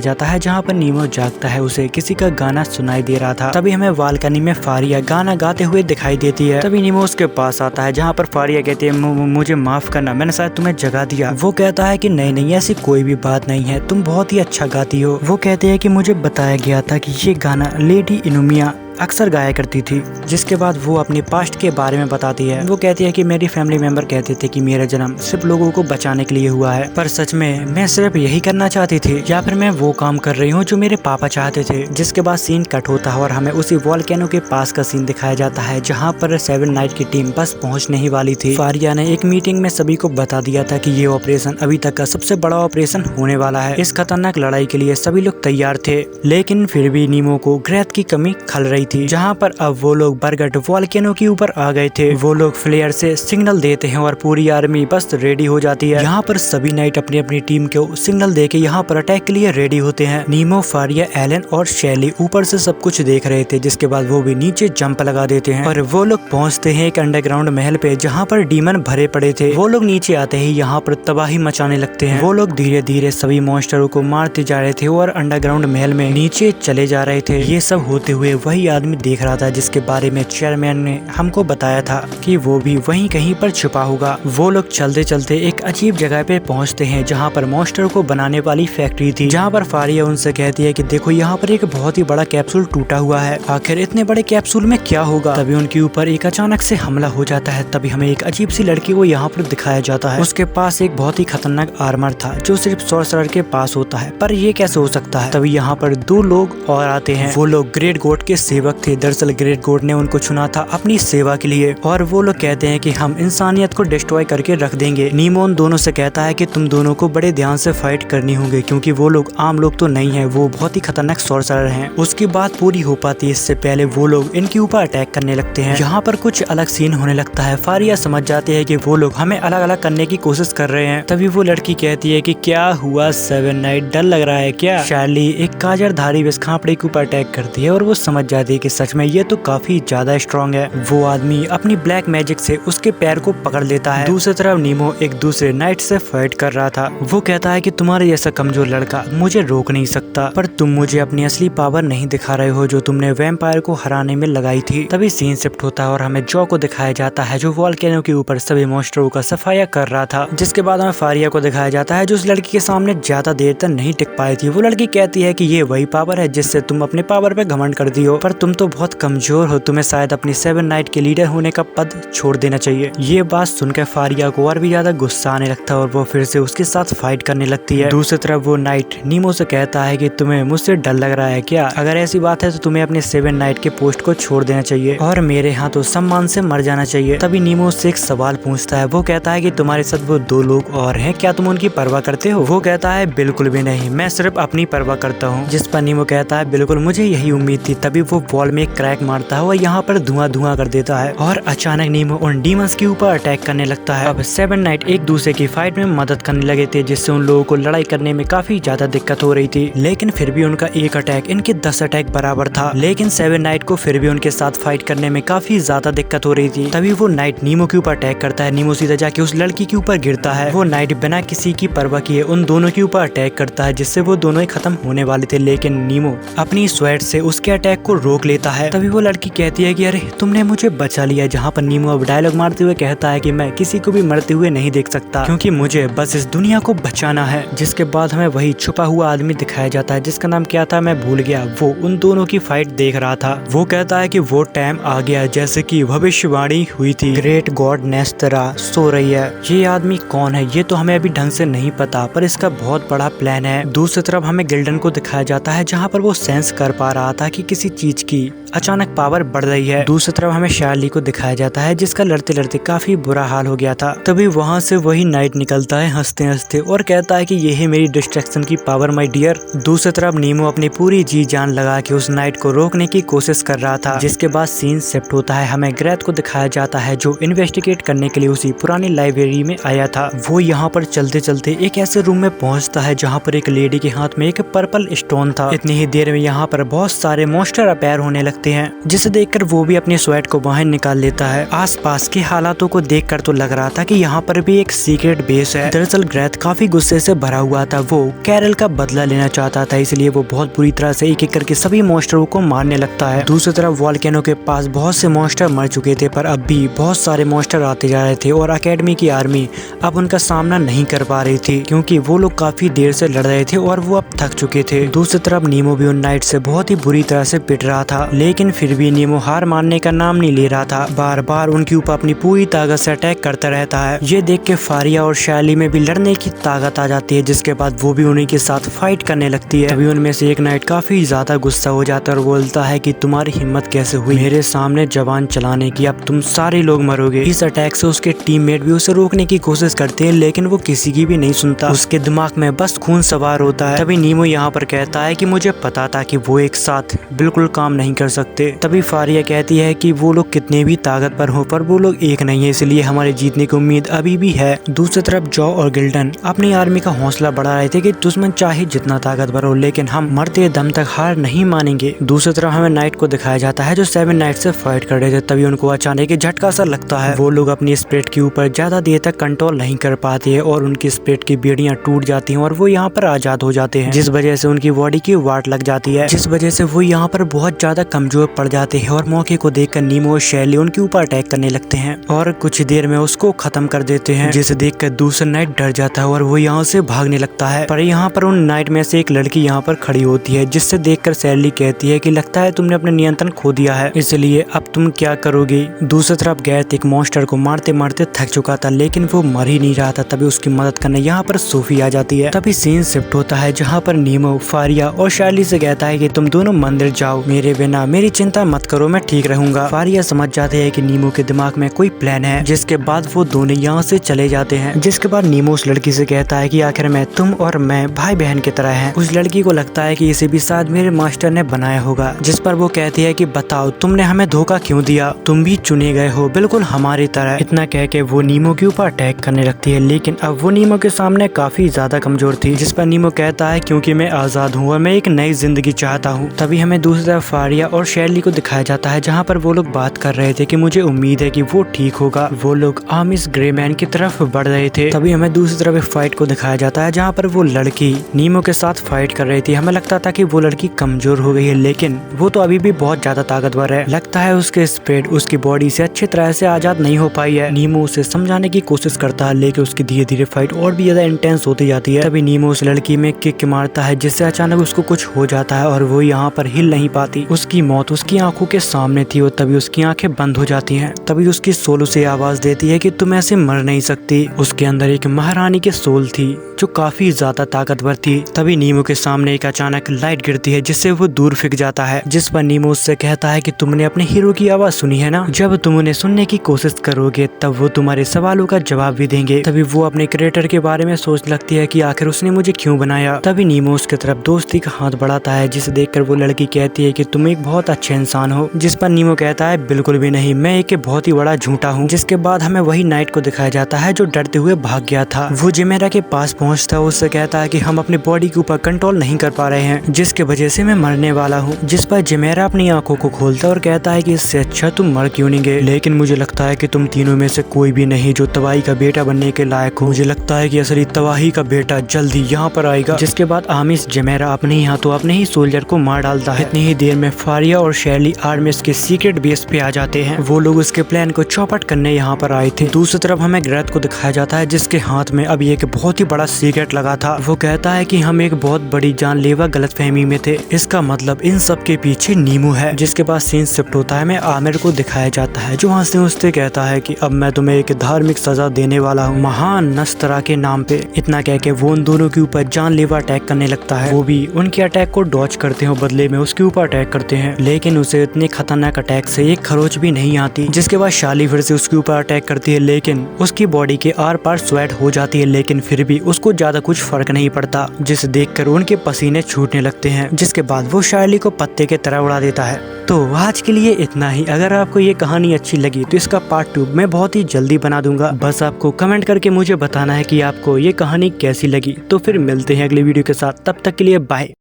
जाता है, जहाँ पर नीमो जागता है, उसे किसी का गाना सुनाई दे रहा था। तभी हमें वालकनी में फारिया गाना गाते हुए दिखाई देती है। तभी नीमो उसके पास आता है, जहाँ पर फारिया कहती है मुझे माफ करना, मैंने शायद तुम्हें जगा दिया। वो कहता है कि नहीं, ऐसी कोई भी बात नहीं है, तुम बहुत ही अच्छा गाती हो। वो कहते हैं कि मुझे बताया गया था कि ये गाना लेडी इनोमिया अक्सर गाया करती थी। जिसके बाद वो अपने पास्ट के बारे में बताती है। वो कहती है कि मेरी फैमिली मेंबर कहते थे कि मेरा जन्म सिर्फ लोगों को बचाने के लिए हुआ है, पर सच में मैं सिर्फ यही करना चाहती थी, या फिर मैं वो काम कर रही हूँ जो मेरे पापा चाहते थे। जिसके बाद सीन कट होता है और हमें उसी वॉल्केनो के पास का सीन दिखाया जाता है, जहाँ पर 7 नाइट की टीम बस पहुँचने ही वाली थी। फारिया ने एक मीटिंग में सभी को बता दिया था कि ये ऑपरेशन अभी तक का सबसे बड़ा ऑपरेशन होने वाला है। इस खतरनाक लड़ाई के लिए सभी लोग तैयार थे, लेकिन फिर भी नीमो को ग्रेथ की कमी खल रही थी। जहाँ पर अब वो लोग बरगट वॉल्केनो के ऊपर आ गए थे। वो लोग फ्लेयर से सिग्नल देते हैं और पूरी आर्मी बस रेडी हो जाती है। यहाँ पर सभी नाइट अपनी अपनी टीम को सिग्नल देके यहाँ पर अटैक के लिए रेडी होते हैं। नीमो, फारिया, एलन और शैली ऊपर से सब कुछ देख रहे थे। जिसके बाद वो भी नीचे जंप लगा देते हैं और वो लोग पहुँचते हैं एक अंडरग्राउंड महल पे, जहाँ पर डीमन भरे पड़े थे। वो लोग नीचे आते ही यहाँ पर तबाही मचाने लगते हैं। वो लोग धीरे धीरे सभी मॉन्स्टरों को मारते जा रहे थे और अंडरग्राउंड महल में नीचे चले जा रहे थे। ये सब होते हुए वही आदमी देख रहा था जिसके बारे में चेयरमैन ने हमको बताया था कि वो भी वहीं कहीं पर छुपा होगा। वो लोग चलते चलते एक अजीब जगह पे पहुंचते हैं, जहां पर मॉन्स्टर को बनाने वाली फैक्ट्री थी। जहां पर फारिया उनसे कहती है कि देखो यहाँ पर एक बहुत ही बड़ा कैप्सूल टूटा हुआ है, आखिर इतने बड़े कैप्सूल में क्या होगा। तभी उनके ऊपर एक अचानक से हमला हो जाता है। तभी हमें एक अजीब सी लड़की को यहाँ पर दिखाया जाता है। उसके पास एक बहुत ही खतरनाक आर्मर था जो सिर्फ सॉर्सरर के पास होता है, पर ये कैसे हो सकता है। तभी यहाँ पर 2 लोग और आते हैं। वो लोग ग्रेट गोड के सेवक थे। दरअसल ग्रेट गोड ने उनको चुना था अपनी सेवा के लिए और वो लोग कहते हैं कि हम इंसानियत को डिस्ट्रॉय करके रख देंगे। नीमो उन दोनों से कहता है कि तुम दोनों को बड़े ध्यान से फाइट करनी होगी, क्योंकि वो लोग आम लोग तो नहीं है, वो बहुत ही खतरनाक सॉर्सरर हैं। उसकी बात पूरी हो पाती है इससे पहले वो लोग इनके ऊपर अटैक करने लगते हैं। यहाँ पर कुछ अलग सीन होने लगता है। फारिया समझ जाती है कि वो लोग हमें अलग अलग करने की कोशिश कर रहे हैं। तभी वो लड़की कहती है कि क्या हुआ 7 नाइट, डर लग रहा है क्या। शार्ली एक काजरधारी विस्खापड़े के ऊपर अटैक करती है और वो समझ जाती दी कि सच में ये तो काफी ज्यादा स्ट्रॉन्ग है। वो आदमी अपनी ब्लैक मैजिक से उसके पैर को पकड़ लेता है। दूसरी तरफ नीमो एक दूसरे नाइट से फाइट कर रहा था। वो कहता है कि तुम्हारे जैसा कमजोर लड़का मुझे रोक नहीं सकता, पर तुम मुझे अपनी असली पावर नहीं दिखा रहे हो जो तुमने वैम्पायर को हराने में लगाई थी। तभी सीन शिफ्ट होता है और हमें जॉ को दिखाया जाता है जो वॉल्केनो के ऊपर सभी मॉन्स्टरों का सफाया कर रहा था। जिसके बाद हमें फारिया को दिखाया जाता है जो उस लड़की के सामने ज्यादा देर तक नहीं टिक पाई थी। वो लड़की कहती है कि ये वही पावर है जिससे तुम अपने पावर पे घमंड कर दी हो, पर तुम तो बहुत कमजोर हो, तुम्हें शायद अपनी 7 नाइट के लीडर होने का पद छोड़ देना चाहिए। ये बात सुनकर फारिया को और भी ज्यादा गुस्सा आने लगता है और वो फिर से उसके साथ फाइट करने लगती है। दूसरी तरफ वो नाइट नीमो से कहता है कि तुम्हें मुझसे डर लग रहा है क्या? अगर ऐसी बात है तो तुम्हें अपने 7 नाइट के पोस्ट को छोड़ देना चाहिए और मेरे यहाँ तो सम्मान से मर जाना चाहिए। तभी नीमो से एक सवाल पूछता है। वो कहता है कि तुम्हारे साथ वो 2 लोग और हैं, क्या तुम उनकी परवाह करते हो? वो कहता है बिल्कुल भी नहीं, मैं सिर्फ अपनी परवाह करता हूँ। जिस पर नीमो कहता है बिल्कुल मुझे यही उम्मीद थी। तभी वो वॉल में एक क्रैक मारता है और यहाँ पर धुआं धुआं कर देता है और अचानक नीमो उन डीमंस के ऊपर अटैक करने लगता है। अब 7 नाइट एक दूसरे की फाइट में मदद करने लगे थे जिससे उन लोगों को लड़ाई करने में काफी ज्यादा दिक्कत हो रही थी, लेकिन फिर भी उनका एक अटैक इनके 10 अटैक बराबर था। लेकिन 7 नाइट को फिर भी उनके साथ फाइट करने में काफी ज्यादा दिक्कत हो रही थी। तभी वो नाइट नीमो के ऊपर अटैक करता है। नीमो सीधा जाके उस लड़की के ऊपर गिरता है। वो नाइट बिना किसी की परवाह किए उन दोनों के ऊपर अटैक करता है जिससे वो दोनों ही खत्म होने वाले थे, लेकिन नीमो अपनी स्वेट से उसके अटैक को रोक लेता है। तभी वो लड़की कहती है कि अरे तुमने मुझे बचा लिया। जहाँ पर नीमो अब डायलॉग मारते हुए कहता है कि मैं किसी को भी मरते हुए नहीं देख सकता क्योंकि मुझे बस इस दुनिया को बचाना है। जिसके बाद हमें वही छुपा हुआ आदमी दिखाया जाता है जिसका नाम क्या था मैं भूल गया। वो उन दोनों की फाइट देख रहा था। वो कहता है कि वो टाइम आ गया जैसे कि भविष्यवाणी हुई थी, ग्रेट गॉड नेस्टरा सो रही है। ये आदमी कौन है ये तो हमें अभी ढंग से नहीं पता, पर इसका बहुत बड़ा प्लान है। दूसरी तरफ हमें गिल्डन को दिखाया जाता है जहाँ पर वो सेंस कर पा रहा था कि किसी चीज की अचानक पावर बढ़ रही है। दूसरी तरफ हमें शार्ली को दिखाया जाता है जिसका लड़ते लड़ते काफी बुरा हाल हो गया था। तभी वहाँ से वही नाइट निकलता है हंसते हंसते और कहता है कि ये है मेरी डिस्ट्रैक्शन की पावर माय डियर। दूसरी तरफ नीमो अपनी पूरी जी जान लगा के उस नाइट को रोकने की कोशिश कर रहा था। जिसके बाद सीन शिफ्ट होता है। हमें ग्रेथ को दिखाया जाता है जो इन्वेस्टिगेट करने के लिए उसी पुरानी लाइब्रेरी में आया था। वो यहाँ पर चलते चलते एक ऐसे रूम में पहुँचता है जहाँ पर एक लेडी के हाथ में एक पर्पल स्टोन था। इतनी ही देर में यहाँ पर बहुत सारे मॉन्स्टर अपीयर होने लगते हैं जिसे देखकर वो भी अपनी स्वेट को बाहर निकाल लेता है। आसपास के हालातों को देखकर तो लग रहा था कि यहाँ पर भी एक सीक्रेट बेस है। दरअसल ग्रेथ काफी गुस्से से भरा हुआ था। वो कैरल का बदला लेना चाहता था, इसलिए वो बहुत बुरी तरह से एक एक करके सभी मॉन्स्टरों को मारने लगता है। दूसरी तरफ वॉल्केनो के पास बहुत से मॉन्स्टर मर चुके थे, पर अब भी बहुत सारे मॉन्स्टर आते जा रहे थे और अकेडमी की आर्मी अब उनका सामना नहीं कर पा रही थी क्योंकि वो लोग काफी देर से लड़ रहे थे और वो अब थक चुके थे। दूसरी तरफ नीमो भी उन नाइट से बहुत ही बुरी तरह से पिट रहा था, लेकिन फिर भी नीमो हार मानने का नाम नहीं ले रहा था। बार बार उनके ऊपर अपनी पूरी ताकत से अटैक करता रहता है। ये देख के फारिया और शार्ली में भी लड़ने की ताकत आ जाती है, जिसके बाद वो भी उन्हीं के साथ फाइट करने लगती है। अभी उनमें से एक नाइट काफी ज्यादा गुस्सा हो जाता है और बोलता है कि तुम्हारी हिम्मत कैसे हुई मेरे सामने जबान चलाने की, अब तुम सारे लोग मरोगे। इस अटैक से उसके टीममेट भी उसे रोकने की कोशिश करते हैं, लेकिन वो किसी की भी नहीं सुनता। उसके दिमाग में बस खून सवार होता है। तभी नीमो यहाँ पर कहता है कि मुझे पता था कि वो एक साथ बिल्कुल काम नहीं कर सकते। तभी फारिया कहती है कि वो लोग कितने भी ताकतवर हो पर वो लोग एक नहीं है, इसलिए हमारे जीतने की उम्मीद अभी भी है। दूसरी तरफ जॉ और गिल्डन अपनी आर्मी का हौसला बढ़ा रहे थे कि दुश्मन चाहे जितना ताकतवर हो लेकिन हम मरते दम तक हार नहीं मानेंगे। दूसरी तरफ हमें नाइट को दिखाया जाता है जो 7 नाइट से फाइट कर रहे थे। तभी उनको अचानक एक झटका सा लगता है। वो लोग अपनी स्पिरिट के ऊपर ज्यादा देर तक कंट्रोल नहीं कर पाते हैं और उनकी स्पिरिट की बेड़ियां टूट जाती हैं और वो यहाँ पर आजाद हो जाते हैं, जिस वजह से उनकी बॉडी की वाट लग जाती है, जिस वजह से वो यहाँ पर बहुत ज्यादा कमजोर पड़ जाते हैं। और मौके को देखकर नीमो और शैली उनके ऊपर अटैक करने लगते हैं और कुछ देर में उसको खत्म कर देते हैं, जिसे देखकर दूसरा नाइट डर जाता है और वो यहाँ से भागने लगता है। पर यहाँ पर उन नाइट में से एक लड़की यहाँ पर खड़ी होती है, जिससे देखकर शैली कहती है कि लगता है तुमने अपना नियंत्रण खो दिया है, इसलिए अब तुम क्या करोगी। दूसरी तरफ गैथ एक मॉन्स्टर को मारते मारते थक चुका था, लेकिन वो मर ही नहीं रहा था। तभी उसकी मदद करने यहाँ पर सोफी आ जाती है। तभी सीन शिफ्ट होता है जहाँ पर नीमो फारिया और शार्ली से कहता है कि तुम दोनों मंदिर जाओ, मेरे बिना मेरी चिंता मत करो, मैं ठीक रहूंगा। फारिया समझ जाते हैं कि नीमो के दिमाग में कोई प्लान है, जिसके बाद वो दोनों यहाँ से चले जाते हैं। जिसके बाद नीमो उस लड़की से कहता है कि आखिर में तुम और मैं भाई बहन की तरह हैं। उस लड़की को लगता है कि इसे भी शायद मेरे मास्टर ने बनाया होगा, जिस पर वो कहती है कि बताओ तुमने हमें धोखा क्यों दिया, तुम भी चुने गए हो बिल्कुल हमारी तरह। इतना कह के वो नीमो के ऊपर अटैक करने लगती है, लेकिन अब वो नीमो के सामने काफी ज्यादा कमजोर थी, जिस पर नीमो कहता है क्योंकि मैं आजाद हूँ और मैं एक नई जिंदगी चाहता हूँ। तभी हमें दूसरी तरफ फारिया और और शैली को दिखाया जाता है, जहाँ पर वो लोग बात कर रहे थे कि मुझे उम्मीद है कि वो ठीक होगा। वो लोग आमिस ग्रे मैन की तरफ बढ़ रहे थे। तभी हमें दूसरी तरफ एक फाइट को दिखाया जाता है, जहाँ पर वो लड़की नीमो के साथ फाइट कर रही थी। हमें लगता था कि वो लड़की कमजोर हो गई है, लेकिन वो तो अभी भी बहुत ज्यादा ताकतवर है। लगता है उसके स्प्रेड उसकी बॉडी से अच्छी तरह से आजाद नहीं हो पाई है। नीमो उसे समझाने की कोशिश करता है, लेकिन उसकी धीरे धीरे फाइट और भी ज्यादा इंटेंस होती जाती है। तभी नीमो उस लड़की में किक मारता है, जिससे अचानक उसको कुछ हो जाता है और वो यहाँ पर हिल नहीं पाती। उसकी मौत उसकी आंखों के सामने थी और तभी उसकी आंखें बंद हो जाती हैं। तभी उसकी सोल उसे आवाज देती है कि तुम ऐसे मर नहीं सकती। उसके अंदर एक महारानी की सोल थी जो काफी ज्यादा ताकतवर थी। तभी नीमो के सामने एक अचानक लाइट गिरती है, जिससे वो दूर फेंक जाता है, जिस पर नीमो उससे कहता है कि तुमने अपने हीरो की आवाज सुनी है ना, जब तुम उन्हें सुनने की कोशिश करोगे तब वो तुम्हारे सवालों का जवाब भी देंगे। तभी वो अपने क्रिएटर के बारे में सोच लगती है कि आखिर उसने मुझे क्यों बनाया। तभी नीमो उसके तरफ दोस्ती का हाथ बढ़ाता है, जिसे देखकर वो लड़की कहती है कि तुम एक बहुत अच्छे इंसान हो, जिस पर नीमो कहता है बिल्कुल भी नहीं, मैं एक बहुत ही बड़ा झूठा हूँ। जिसके बाद हमें वही नाइट को दिखाया जाता है जो डरते हुए भाग गया था। वो जिमेरा के पास पहुँचता है, उससे कहता है कि हम अपनी बॉडी के ऊपर कंट्रोल नहीं कर पा रहे हैं, जिसके वजह से मैं मरने वाला हूँ। जिस पर जिमेरा अपनी आंखों को खोलता है और कहता है कि इससे अच्छा तुम मर क्यों नहीं गए, लेकिन मुझे लगता है कि तुम तीनों में से कोई भी नहीं जो तबाही का बेटा बनने के लायक हो। मुझे लगता है कि असली तबाही का बेटा जल्दी यहाँ पर आएगा। जिसके बाद आमिस जिमेरा अपने ही हाथों अपने ही सोल्जर को मार डालता है। इतनी ही देर में फारिया और शैली आर्मिस के सीक्रेट बेस पे आ जाते हैं। वो लोग उसके प्लान को चौपट करने यहाँ पर आए थे। दूसरी तरफ हमें ग्रेथ को दिखाया जाता है, जिसके हाथ में अभी एक बहुत ही बड़ा सीक्रेट लगा था। वो कहता है कि हम एक बहुत बड़ी जानलेवा गलतफहमी में थे, इसका मतलब इन सब के पीछे नीमो है। जिसके बाद सीन शिफ्ट होता है, हमें आमिर को दिखाया जाता है, जो हंसते हंसते कहता है कि अब मैं तुम्हें एक धार्मिक सजा देने वाला हूँ, महान नस्तरा के नाम पे। इतना कह के वो उन दोनों के ऊपर जानलेवा अटैक करने लगता है। वो भी उनके अटैक को डॉच करते हैं, बदले में उसके ऊपर अटैक करते हैं, लेकिन उसे इतने खतरनाक अटैक से एक खरोच भी नहीं आती। जिसके बाद शाली फिर से उसके ऊपर अटैक करती है, लेकिन उसकी बॉडी के आर पार स्वेट हो जाती है, लेकिन फिर भी उसको ज्यादा कुछ फर्क नहीं पड़ता, जिसे देखकर उनके पसीने छूटने लगते हैं। जिसके बाद वो शार्ली को पत्ते के तरह उड़ा देता है। तो आज के लिए इतना ही। अगर आपको ये कहानी अच्छी लगी तो इसका पार्ट 2 मैं बहुत ही जल्दी बना दूंगा। बस आपको कमेंट करके मुझे बताना है कि आपको ये कहानी कैसी लगी। तो फिर मिलते हैं अगले वीडियो के साथ, तब तक के लिए बाय।